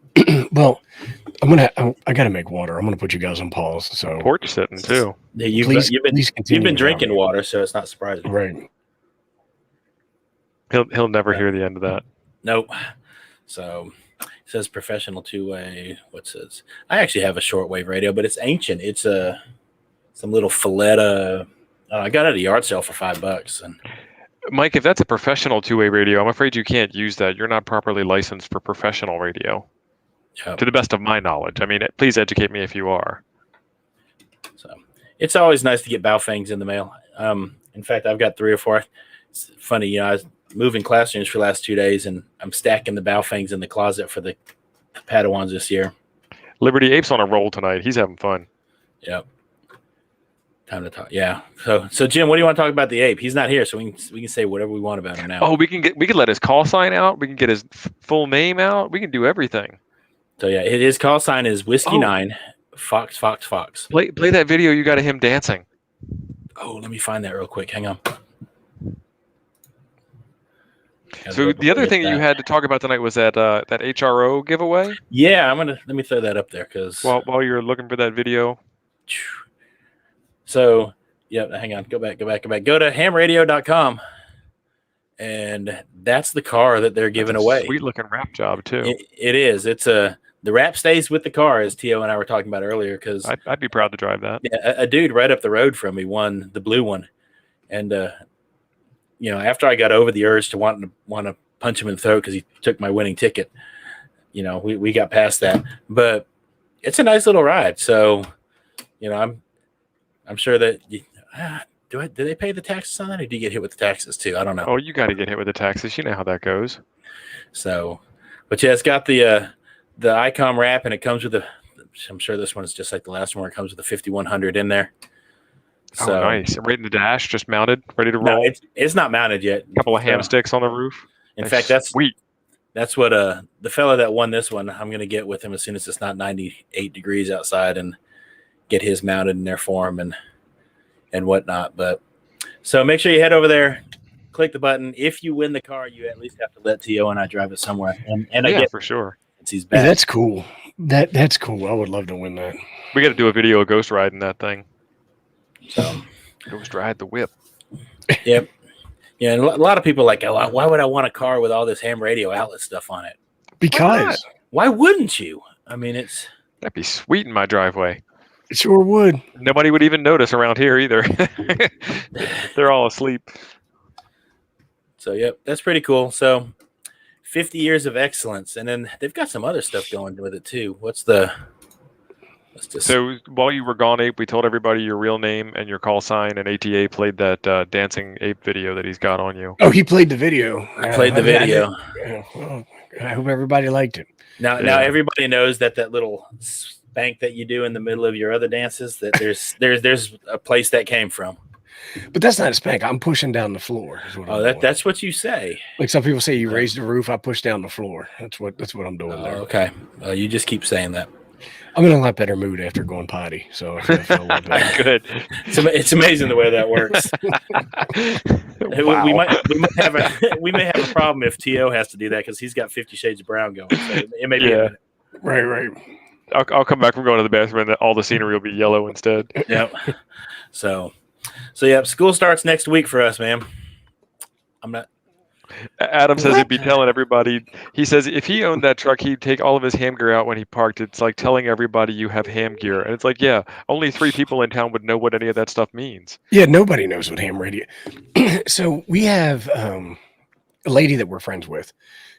Well, I got to make water. I'm going to put you guys on pause. So porch sitting too. Yeah, you've been drinking water, so it's not surprising. Right. He'll never hear the end of that. Nope. So it says professional two-way. What's this? I actually have a shortwave radio, but it's ancient. It's some little Filletta. I got it at a yard sale for $5. And Mike, if that's a professional two-way radio, I'm afraid you can't use that. You're not properly licensed for professional radio. Yep. To the best of my knowledge. I mean, please educate me if you are. So it's always nice to get Baofangs in the mail. In fact, I've got 3 or 4. It's funny, I was moving classrooms for the last 2 days, and I'm stacking the Baofangs in the closet for the Padawans this year. Liberty Ape's on a roll tonight. He's having fun. Yep. Time to talk. Yeah. So Jim, what do you want to talk about the ape? He's not here, so we can say whatever we want about him now. Oh, we can let his call sign out. We can get his full name out. We can do everything. So yeah, his call sign is Whiskey 9 Fox Fox Fox. Play that video you got of him dancing. Oh, let me find that real quick. Hang on. So the other thing you had to talk about tonight was that HRO giveaway. Yeah, let me throw that up there because while you're looking for that video. So yeah, hang on, go back. Go to hamradio.com, and that's the car that they're giving away. Sweet looking wrap job too. It is. It's the wrap stays with the car, as Tio and I were talking about earlier. Because I'd be proud to drive that. Yeah, a dude right up the road from me won the blue one, and after I got over the urge to want to punch him in the throat because he took my winning ticket, we got past that. But it's a nice little ride. So, I'm sure that do they pay the taxes on that, or do you get hit with the taxes too? I don't know. Oh, you got to get hit with the taxes. You know how that goes. So, but yeah, it's got the ICOM wrap, and it comes with I'm sure this one is just like the last one. It comes with the 5100 in there. So, oh, nice. Right in the dash, just mounted, ready to roll. No, it's not mounted yet. A couple of ham sticks on the roof. In fact, that's sweet. That's what the fella that won this one, I'm going to get with him as soon as it's not 98 degrees outside and get his mounted in there for him and whatnot. But so make sure you head over there, click the button. If you win the car, you at least have to let T.O. and I drive it somewhere. And I get for sure. He's back. Yeah, that's cool. That's cool. I would love to win that. We got to do a video of Ghost riding that thing. So Ghost ride the whip. Yep. Yeah, and a lot of people are like, oh, why would I want a car with all this ham radio outlet stuff on it? Because why wouldn't you? I mean, that'd be sweet in my driveway. It sure would. Nobody would even notice around here either. They're all asleep. So, yep, that's pretty cool. So, 50 years of excellence, and then they've got some other stuff going with it too. So while you were gone, Ape, we told everybody your real name and your call sign, and ATA played that dancing ape video that he's got on you. Oh, he played the video. I played the video. Well, I hope everybody liked it. Now everybody knows that little bank that you do in the middle of your other dances, that there's a place that came from. But that's not a spank. I'm pushing down the floor. That's what you say. Like some people say, you raise the roof. I push down the floor. That's what I'm doing there. Okay. You just keep saying that. I'm in a lot better mood after going potty, so I feel a lot better. Good. It's amazing the way that works. Wow. We may have a problem if T.O. has to do that because he's got 50 Shades of Brown going. So it may be. Right. I'll come back from going to the bathroom and all the scenery will be yellow instead. Yep. So yeah, school starts next week for us, man. I'm not. Adam says he'd be telling everybody. He says if he owned that truck, he'd take all of his ham gear out when he parked. It's like telling everybody you have ham gear. And it's like, yeah, only 3 people in town would know what any of that stuff means. Yeah, nobody knows what ham radio. So we have a lady that we're friends with.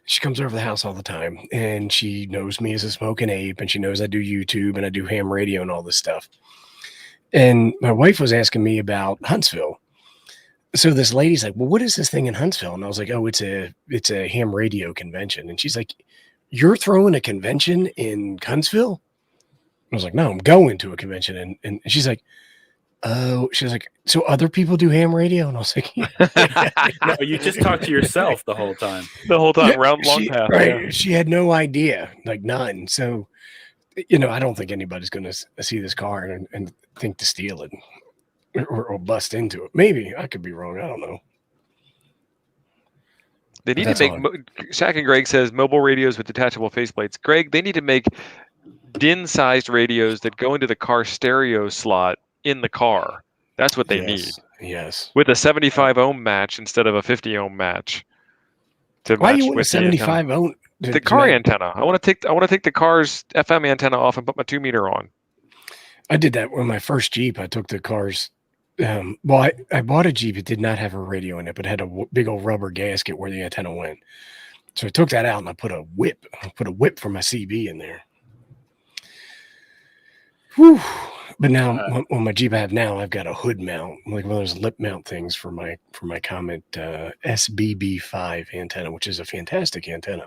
She comes over the house all the time, and she knows me as a smoking ape, and she knows I do YouTube and I do ham radio and all this stuff. And my wife was asking me about Huntsville. So this lady's like, well, what is this thing in Huntsville? And I was like, oh, it's a ham radio convention. And she's like, you're throwing a convention in Huntsville? I was like, no, I'm going to a convention. And she's like, oh, she's like, so other people do ham radio? And I was like, no, you just talk to yourself the whole time. Round long path. Right. Yeah. She had no idea, like none. So, I don't think anybody's going to see this car and think to steal it. Or bust into it. Maybe I could be wrong. I don't know. They need to make. Shaq and Greg says mobile radios with detachable faceplates. Greg, they need to make DIN-sized radios that go into the car stereo slot in the car. That's what they need. Yes. With a 75 ohm match instead of a 50 ohm match. Why do you want a 75 ohm? The car antenna. I want to take the car's FM antenna off and put my 2-meter on. I did that with my first Jeep. I took the car's. I bought a Jeep. It did not have a radio in it, but it had a big old rubber gasket where the antenna went. So I took that out and I put a whip. For my CB in there. Whew. But now on my Jeep I have now, I've got a hood mount, like one of those lip mount things for my Comet SBB5 antenna, which is a fantastic antenna.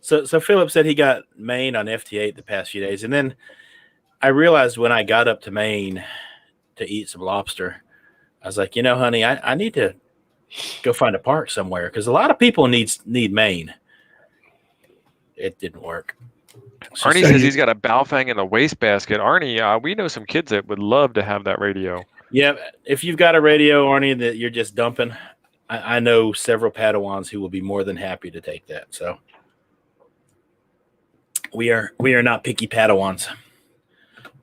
So Philip said he got Maine on FT8 the past few days, and then I realized when I got up to Maine to eat some lobster, I was like, honey, I need to go find a park somewhere because a lot of people need Maine. It didn't work. Arnie says he's got a Baofeng in the wastebasket. Arnie, we know some kids that would love to have that radio. Yeah, if you've got a radio, Arnie, that you're just dumping, I know several Padawans who will be more than happy to take that. So we are not picky Padawans,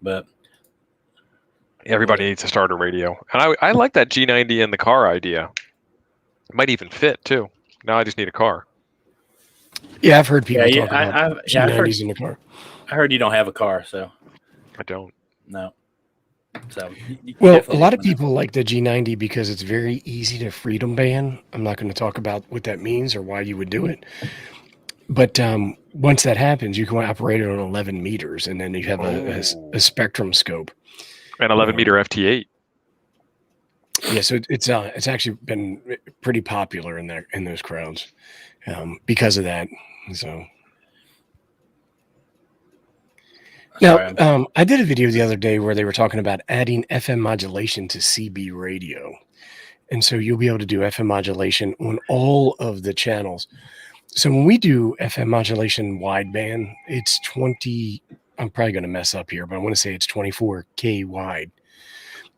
but everybody needs to start a radio. And I like that G90 in the car idea. It might even fit too. Now I just need a car. Yeah, I've heard people talk about G90s in the car. I heard you don't have a car, so I don't. No. So well, a lot of people like the G90 because it's very easy to freedom ban. I'm not going to talk about what that means or why you would do it. But once that happens, you can operate it on 11 meters, and then you have a spectrum scope. An 11-meter FT8. Yeah, so it's actually been pretty popular in those crowds because of that. So now, I did a video the other day where they were talking about adding FM modulation to CB radio, and so you'll be able to do FM modulation on all of the channels. So when we do FM modulation wideband, it's 20. I'm probably going to mess up here, but I want to say it's 24K wide.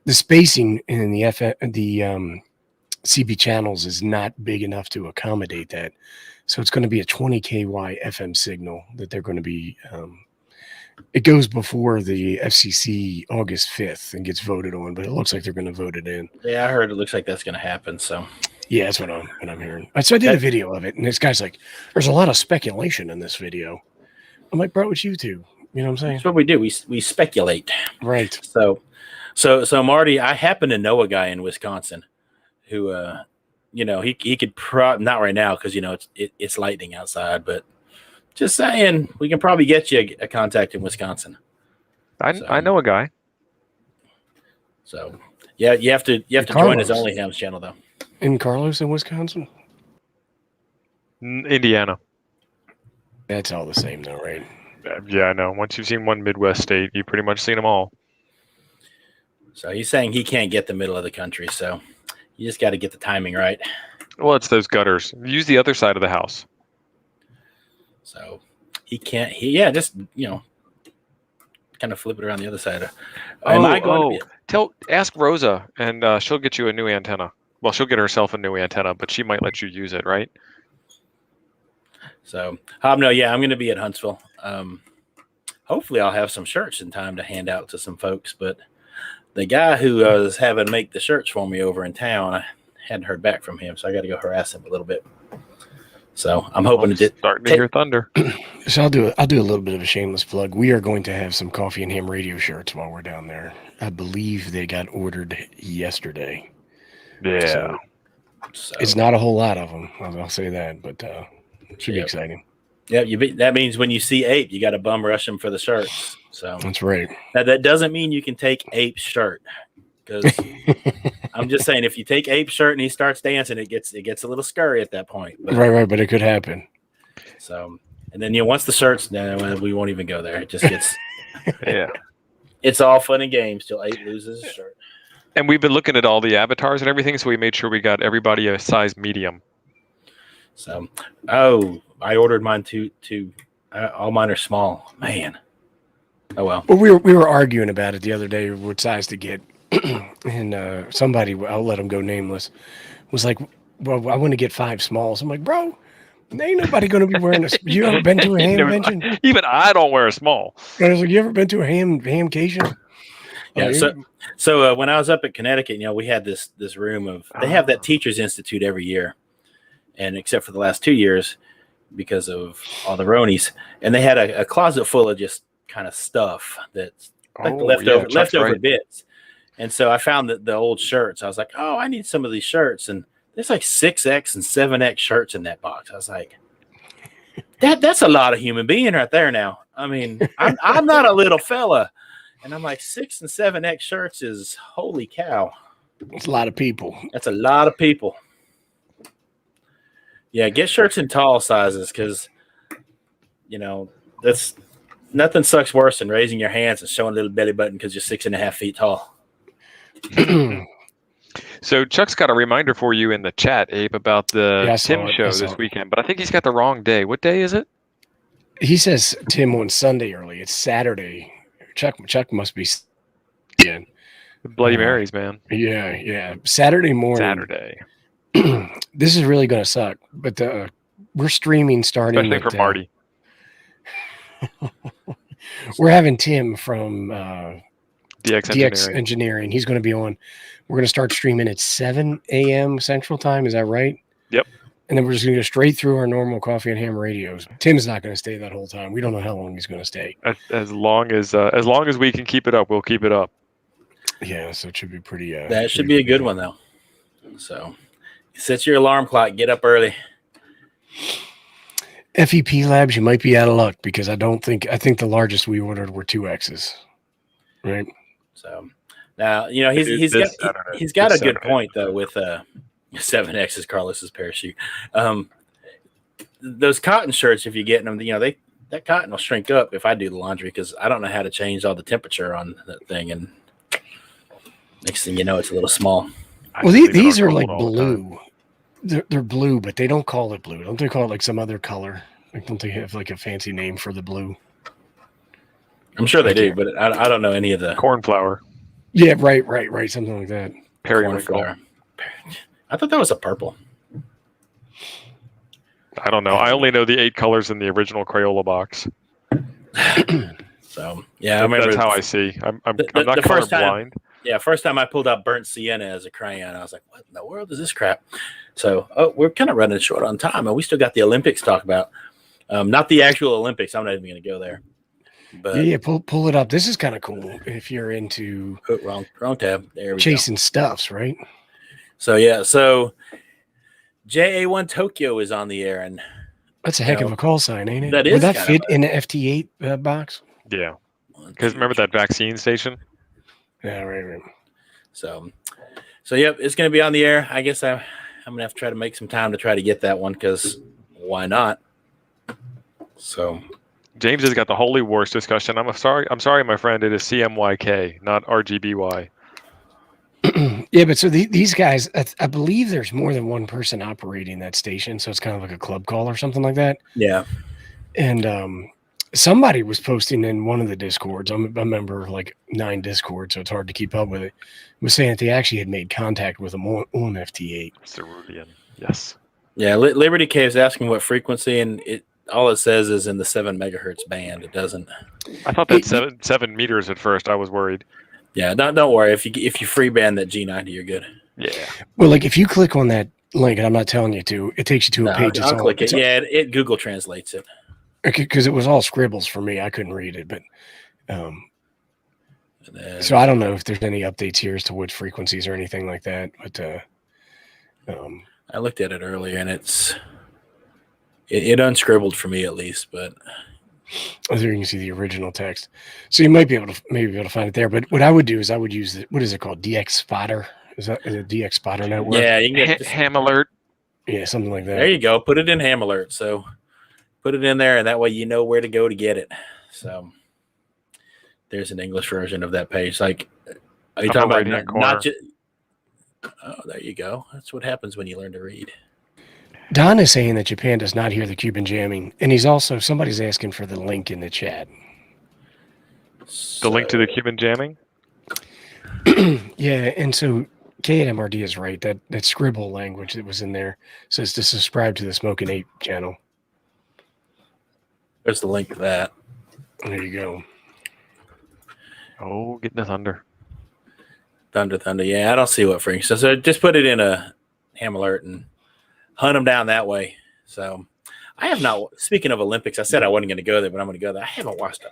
The spacing in the CB channels is not big enough to accommodate that. So it's going to be a 20K wide FM signal that they're going to be. It goes before the FCC August 5th and gets voted on, but it looks like they're going to vote it in. Yeah, I heard it looks like that's going to happen. So yeah, that's what I'm hearing. So I did a video of it, and this guy's like, "There's a lot of speculation in this video." I'm like, "Bro, it's YouTube." You know what I'm saying? That's what we do. We speculate. Right. So Marty, I happen to know a guy in Wisconsin who, he could not right now because it's lightning outside, but just saying we can probably get you a contact in Wisconsin. I know a guy. So yeah, you have to join his Only Hams channel though. In Carlos in Wisconsin, Indiana. That's all the same though, right? Yeah, I know. Once you've seen one Midwest state, you've pretty much seen them all. So he's saying he can't get the middle of the country, so you just got to get the timing right. Well, it's those gutters. Use the other side of the house. So he can't. Just kind of flip it around the other side. Ask Rosa, and she'll get you a new antenna. Well, she'll get herself a new antenna, but she might let you use it, right? So, I'm going to be at Huntsville. Hopefully, I'll have some shirts in time to hand out to some folks. But the guy who was having make the shirts for me over in town, I hadn't heard back from him, so I got to go harass him a little bit. So I'm hoping to starting to hear thunder. So I'll do a little bit of a shameless plug. We are going to have some Coffee and Ham radio shirts while we're down there. I believe they got ordered yesterday. Yeah. So it's not a whole lot of them. I'll say that, but it should be exciting. Yeah, that means when you see Ape, you got to bum rush him for the shirts. So that's right. Now that doesn't mean you can take Ape's shirt, because I'm just saying if you take Ape's shirt and he starts dancing, it gets a little scurry at that point. But, right, but it could happen. So, and then once the shirts, we won't even go there. It just gets it's all fun and games till Ape loses his shirt. And we've been looking at all the avatars and everything, so we made sure we got everybody a size medium. So, I ordered mine too. All mine are small, man. Oh well. Well, we were arguing about it the other day, what size to get, and somebody, I'll let them go nameless, was like, "Well, I want to get 5 smalls." I'm like, "Bro, ain't nobody going to be wearing a. You ever been to a ham convention? Even I don't wear a small." I was like, "You ever been to a hamcation?" Yeah. So when I was up at Connecticut, we had this room of. They have that Teachers Institute every year, and except for the last 2 years, because of all the Ronies, and they had a closet full of just kind of stuff that's like the leftover bits. And so I found the old shirts. I was like, I need some of these shirts. And there's like 6X and 7X shirts in that box. I was like, that's a lot of human being right there now. I mean, I'm not a little fella. And I'm like, 6 and 7X shirts is holy cow. It's a lot of people. That's a lot of people. Yeah, get shirts in tall sizes because, that's nothing sucks worse than raising your hands and showing a little belly button because you're 6.5 feet tall. So Chuck's got a reminder for you in the chat, Abe, about the Tim show this weekend, but I think he's got the wrong day. What day is it? He says Tim on Sunday early. It's Saturday. Chuck must be again. Bloody Marys, man. Yeah. Saturday morning. Saturday. This is really going to suck, but we're streaming starting. Especially for Marty. We're having Tim from DX Engineering. He's going to be on. We're going to start streaming at 7 a.m. Central Time. Is that right? Yep. And then we're just going to go straight through our normal Coffee and Ham radios. Tim's not going to stay that whole time. We don't know how long he's going to stay. As long as we can keep it up, we'll keep it up. Yeah, so it should be pretty. That should be a good one though. So, set your alarm clock. Get up early. FEP Labs, you might be out of luck because I think the largest we ordered were 2Xs. Right. So now he's got a good point though with 7X is Carlos's parachute. Those cotton shirts, if you get them, that cotton will shrink up if I do the laundry because I don't know how to change all the temperature on that thing, and next thing you know, it's a little small. Well, these are like blue. They're blue, but they don't call it blue. Don't they call it like some other color? Like, don't they have like a fancy name for the blue? I'm sure they do, but I don't know any of the cornflower. Yeah, right. Something like that. Periwinkle. I thought that was a purple. I don't know. I only know the 8 colors in the original Crayola box. So yeah, I remember that's how I see. I'm not colorblind. Yeah, first time I pulled out burnt sienna as a crayon, I was like, "What in the world is this crap?" So, we're kind of running short on time, and we still got the Olympics to talk about. Not the actual Olympics. I'm not even going to go there. But yeah, pull it up. This is kind of cool if you're into wrong tab. There we chasing go. Stuffs, right? So yeah, JA1 Tokyo is on the air, and that's a heck of a call sign, ain't it? That is. Would that fit in the FT8 box? Yeah, because remember that vaccine station? Yeah, right. So yep, it's going to be on the air. I guess I'm going to have to try to make some time to try to get that one because why not? So James has got the holy wars discussion. I'm sorry, my friend. It is CMYK, not RGBY. Yeah, but so these guys, I believe there's more than one person operating that station, so it's kind of like a club call or something like that. Yeah. And somebody was posting in one of the Discords. I'm a member of like 9 Discords, so it's hard to keep up with it. Was saying that they actually had made contact with them on FT8. Cerulean, yes. Yeah, Liberty K is asking what frequency, and all it says is in the 7 megahertz band. It doesn't. I thought that 7 meters at first. I was worried. Yeah, don't worry. If you free band that G90, you're good. Yeah. Well, like if you click on that link, and I'm not telling you to, it takes you to a page. I'll click it. Yeah, it Google translates it. Because it was all scribbles for me. I couldn't read it, but so I don't know if there's any updates here as to which frequencies or anything like that. But I looked at it earlier, and it unscribbled for me at least. But there you can see the original text, so you might be able to find it there. But what I would do is I would use what is it called? DX Spotter? Is it DX Spotter network? Yeah, you can get Ham Alert. Yeah, something like that. There you go. Put it in Ham Alert. So put it in there, and that way you know where to go to get it. So there's an English version of that page. Like, are you talking about not just? Oh, there you go. That's what happens when you learn to read. Don is saying that Japan does not hear the Cuban jamming, and somebody's asking for the link in the chat. The link to the Cuban jamming? Yeah, and so K8MRD is right. That scribble language that was in there says to subscribe to the Smoking Ape channel. There's the link to that. There you go. Oh, getting the thunder. Thunder. Yeah, I don't see what freaks. So just put it in a Ham Alert and hunt them down that way. So I have not. Speaking of Olympics, I said I wasn't going to go there, but I'm going to go there. I haven't watched a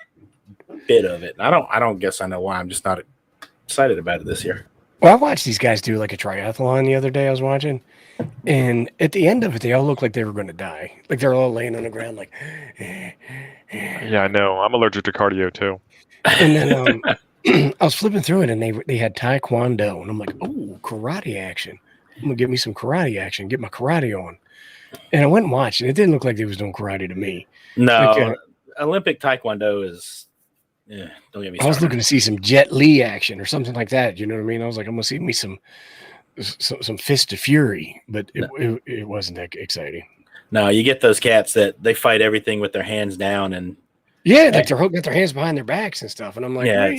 bit of it. I don't guess I know why. I'm just not excited about it this year. Well, I watched these guys do like a triathlon the other day. I was watching, and at the end of it, they all looked like they were going to die. Like they're all laying on the ground, like. Yeah, I know. I'm allergic to cardio too. And then I was flipping through it, and they had Taekwondo, and I'm like, oh, karate action. I'm gonna get me some karate action. Get my karate on. And I went and watched, and it didn't look like they was doing karate to me. No, like, Olympic Taekwondo is. Yeah, don't get me started. I was looking to see some Jet Li action or something like that. You know what I mean? I was like, I'm gonna see me some Fist of Fury, but it wasn't that exciting. No, you get those cats that they fight everything with their hands down and. Yeah, like they're got their hands behind their backs and stuff, and I'm like, yeah.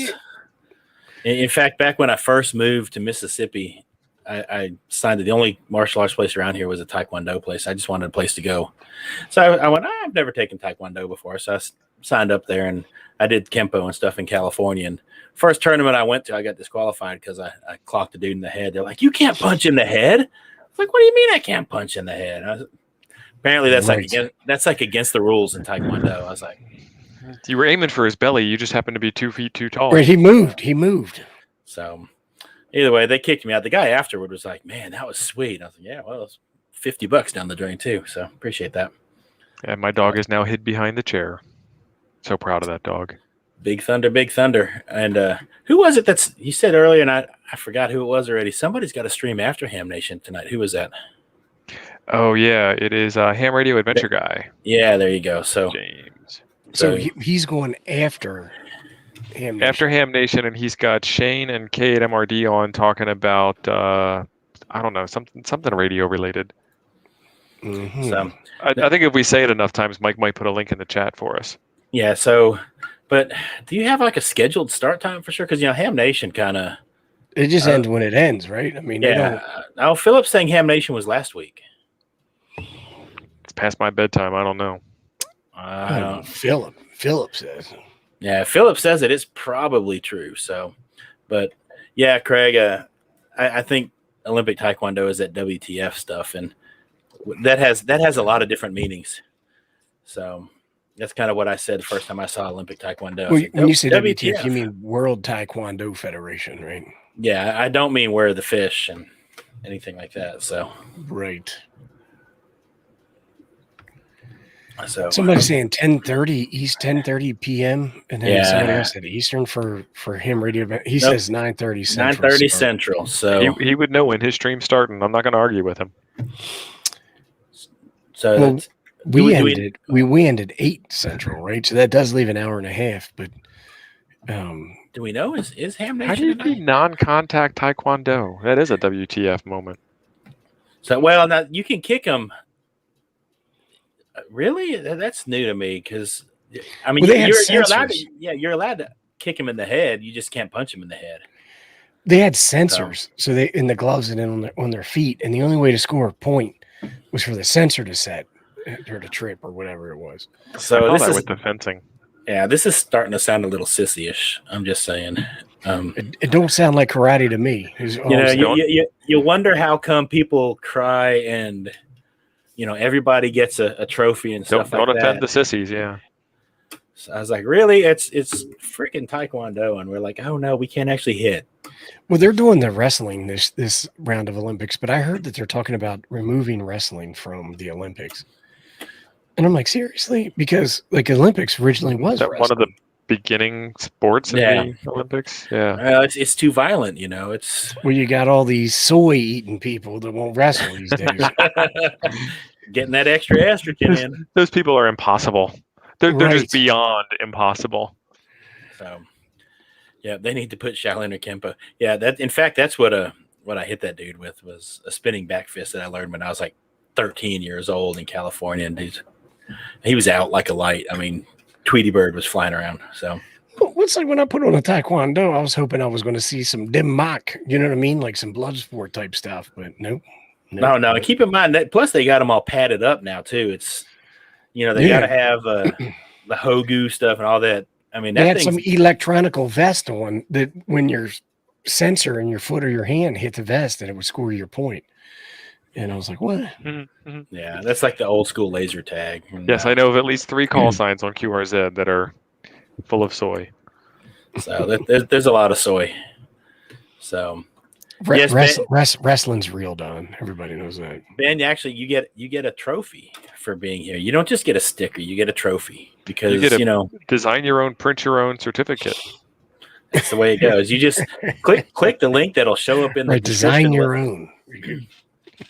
In fact, back when I first moved to Mississippi, I signed it. The only martial arts place around here was a Taekwondo place. I just wanted a place to go. So I went, I've never taken Taekwondo before. So I signed up there, and I did Kempo and stuff in California. And first tournament I went to, I got disqualified because I clocked a dude in the head. They're like, you can't punch in the head. I was like, what do you mean I can't punch in the head? Apparently that's like against the rules in Taekwondo. I was like, you were aiming for his belly. You just happened to be 2 feet too tall. Right, he moved. So either way, they kicked me out. The guy afterward was like, man, that was sweet. I was like, yeah, well, it's $50 down the drain too. So appreciate that. And my dog is now hid behind the chair. So proud of that dog. Big Thunder. And who was it you said earlier, and I forgot who it was already. Somebody's got a stream after Ham Nation tonight. Who was that? Oh, yeah. It is Ham Radio Adventure Guy. Yeah, there you go. So James. So he's going after Ham Nation. After Ham Nation, and he's got Shane and K8MRD on talking about, I don't know, something radio related. Mm-hmm. So I think if we say it enough times, Mike might put a link in the chat for us. Yeah, so, but do you have like a scheduled start time for sure? Because, Ham Nation kind of. It just ends when it ends, right? I mean, yeah. Now, Philip's saying Ham Nation was last week. It's past my bedtime. I don't know. Philip says. Yeah, Philip says it is probably true. So, but yeah, Craig, I think Olympic Taekwondo is that WTF stuff, and that has a lot of different meanings. So that's kind of what I said the first time I saw Olympic Taekwondo. Well, when you say WTF, you mean World Taekwondo Federation, right? Yeah, I don't mean where the fish and anything like that. So right. So somebody's saying 10:30 East, 10:30 p.m. and then somebody else said Eastern for him radio. He says 9:30 Central. 9:30 Central. So he would know when his stream's starting. I'm not going to argue with him. So we ended 8 Central, right? So that does leave an hour and a half. But do we know is Ham Nation How do you tonight? do non-contact taekwondo? That is a WTF moment. So now you can kick them. Really? That's new to me because I mean you're allowed to, you're allowed to kick him in the head. You just can't punch him in the head. They had sensors, so they in the gloves and then on their feet, and the only way to score a point was for the sensor to set or to trip or whatever it was. So this is with the fencing. Yeah, this is starting to sound a little sissy-ish. I'm just saying. It don't sound like karate to me. You wonder how come people cry and everybody gets a trophy and stuff like that. Don't offend the sissies, yeah. So I was like, really? It's freaking Taekwondo, and we're like, oh no, we can't actually hit. Well, they're doing the wrestling this round of Olympics, but I heard that they're talking about removing wrestling from the Olympics. And I'm like, seriously? Because like Olympics originally was that one of the beginning sports in the Olympics. Yeah, it's too violent. It's you got all these soy eating people that won't wrestle these days. Getting that extra estrogen in. Those people are impossible. They're just beyond impossible. So, yeah, they need to put Shaolin or Kempo. Yeah, that's what I hit that dude with was a spinning back fist that I learned when I was like 13 years old in California, and he was out like a light. I mean, Tweety Bird was flying around. So, what's like when I put on a Taekwondo, I was hoping I was going to see some dim mak, you know what I mean, like some blood sport type stuff, but nope. No. And keep in mind that plus they got them all padded up now too. It's they got to have the Hogu stuff and all that. I mean, they had some electronical vest on that when your sensor in your foot or your hand hit the vest, and it would score your point. And I was like, what? Mm-hmm. Yeah, that's like the old school laser tag. Yes, I know of at least 3 call signs on QRZ that are full of soy. So there's a lot of soy. So wrestling's real, Don. Everybody knows that. Ben, actually, you get a trophy for being here. You don't just get a sticker; you get a trophy because you get design your own, print your own certificate. That's the way it goes. You just click the link that'll show up in the design your own.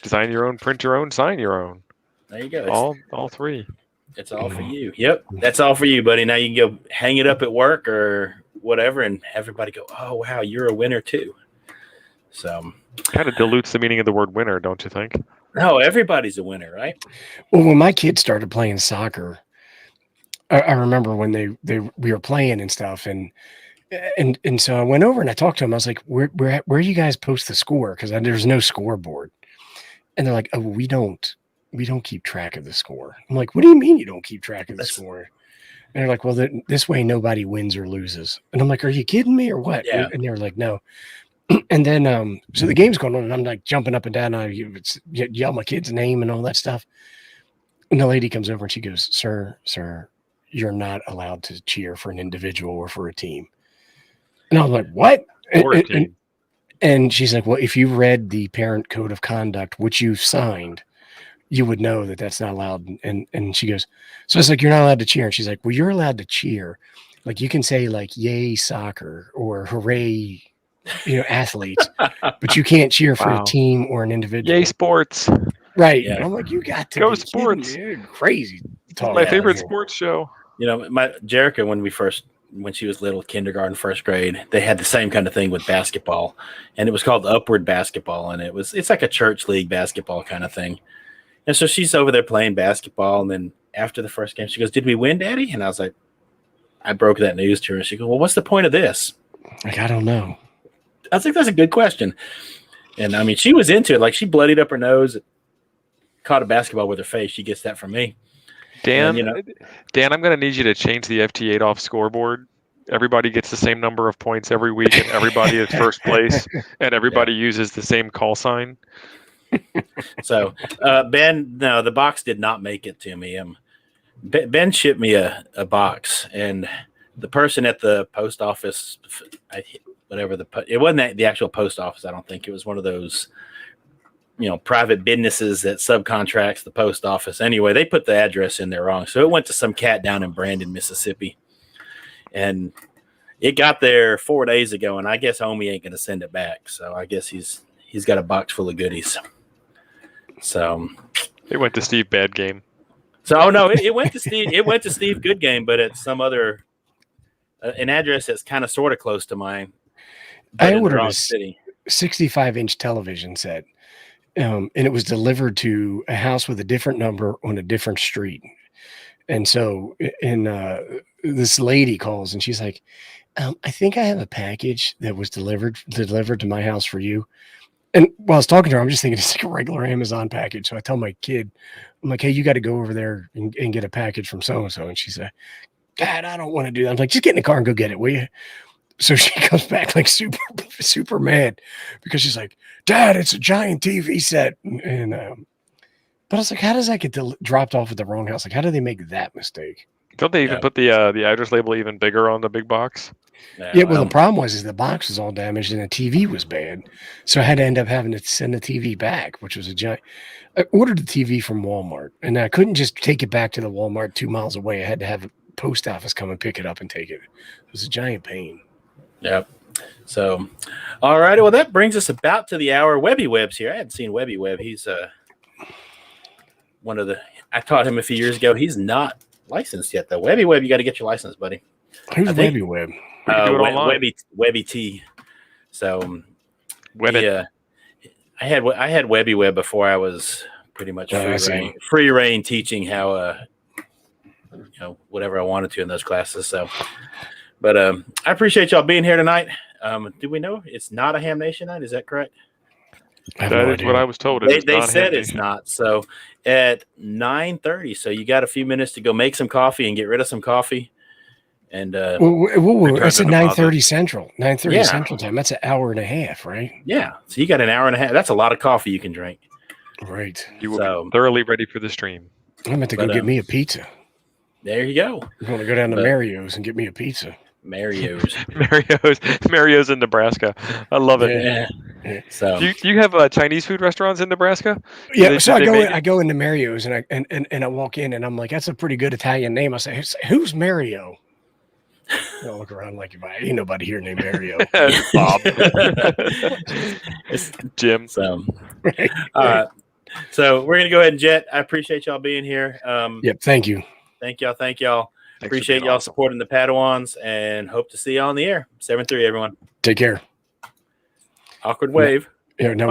Design your own, print your own, sign your own. There you go. All 3. It's all for you. Yep, that's all for you, buddy. Now you can go hang it up at work or whatever, and everybody go, "Oh wow, you're a winner too." So kind of dilutes the meaning of the word winner, don't you think? No, everybody's a winner, right? Well, when my kids started playing soccer, I remember when we were playing and stuff, and so I went over and I talked to them. I was like, "Where you guys post the score?" Because there's no scoreboard, and they're like, "Oh, we don't keep track of the score." I'm like, "What do you mean you don't keep track of the score?" And they're like, "Well, this way nobody wins or loses." And I'm like, "Are you kidding me or what?" Yeah. And they were like, "No." And then, so the game's going on, and I'm like jumping up and down. I yell my kid's name and all that stuff. And the lady comes over and she goes, Sir, you're not allowed to cheer for an individual or for a team. And I was like, what? And she's like, well, if you read the parent code of conduct, which you've signed, you would know that that's not allowed. And she goes, so it's like, you're not allowed to cheer. And she's like, well, you're allowed to cheer. Like you can say like, yay, soccer or hooray, athletes, but you can't cheer for a team or an individual. Yay, sports. Right. Yeah. And I'm like, you got to go sports. Crazy. My favorite sports show. My Jerica, when she was little, kindergarten, first grade, they had the same kind of thing with basketball, and it was called upward basketball, and it's like a church league basketball kind of thing. And so she's over there playing basketball, and then after the first game, she goes, "Did we win, Daddy?" And I was like, I broke that news to her, and she goes, "Well, what's the point of this?" Like, I don't know. I think that's a good question. And I mean, she was into it. Like she bloodied up her nose, caught a basketball with her face. She gets that from me. Dan, Dan, I'm going to need you to change the FT8 off scoreboard. Everybody gets the same number of points every week, and everybody is first place, and everybody uses the same call sign. So, Ben, no, the box did not make it to me. Ben shipped me a box, and the person at the post office, it wasn't the actual post office. I don't think it was one of those, private businesses that subcontracts the post office. Anyway, they put the address in there wrong. So it went to some cat down in Brandon, Mississippi. And it got there 4 days ago, and I guess homie ain't going to send it back. So I guess he's got a box full of goodies. So it went to Steve Bad Game. So no, it went to Steve. It went to Steve Goodgame, but it's some other an address that's kind of sort of close to mine. I ordered a a 65-inch television set, and it was delivered to a house with a different number on a different street. And so, this lady calls and she's like, "I think I have a package that was delivered to my house for you." And while I was talking to her, I'm just thinking it's like a regular Amazon package. So I tell my kid, I'm like, "Hey, you got to go over there and get a package from so-and-so." And she said, "Dad, I don't want to do that." I'm like, "Just get in the car and go get it, will you?" So she comes back like super mad because she's like, "Dad, it's a giant TV set." But I was like, how does that get dropped off at the wrong house? Like, how do they make that mistake? Don't they even put the address label even bigger on the big box? Yeah, well, the problem was the box was all damaged and the TV was bad. So I had to end up having to send the TV back, which was a giant. I ordered the TV from Walmart, and I couldn't just take it back to the Walmart 2 miles away. I had to have a post office come and pick it up and take it. It was a giant pain. Yep. So, all right. Well, that brings us about to the hour. Webby Webb's here. I hadn't seen Webby Webb. He's one of the. I taught him a few years ago. He's not licensed yet, though. Webby Webb, you got to get your license, buddy. Who's Webby Webb? Webby T. So, I had Webby Webb before I was pretty much free reign teaching how whatever I wanted to in those classes. So, but I appreciate y'all being here tonight. Do we know it's not a Ham Nation night? Is that correct? That is what I was told. They said it's not. So at 9:30, so you got a few minutes to go make some coffee and get rid of some coffee. And that's at 9:30 Central. 9:30 Central time. That's an hour and a half, right? Yeah. So you got an hour and a half. That's a lot of coffee you can drink. Right. You will be thoroughly ready for the stream. I'm going to go get me a pizza. There you go. I'm going to go down to Mario's and get me a pizza. Mario's in Nebraska. I love it. Yeah. So do you have Chinese food restaurants in Nebraska? Yeah. So I go into Mario's and I walk in and I'm like, that's a pretty good Italian name. I say, who's Mario? I look around like, ain't nobody here named Mario. Bob. It's Jim. So so we're gonna go ahead and jet. I appreciate y'all being here. Yep. Thank you. Thank y'all. Appreciate y'all supporting the Padawans and hope to see you on the air. 7-3, everyone. Take care. Awkward wave. Yeah, no.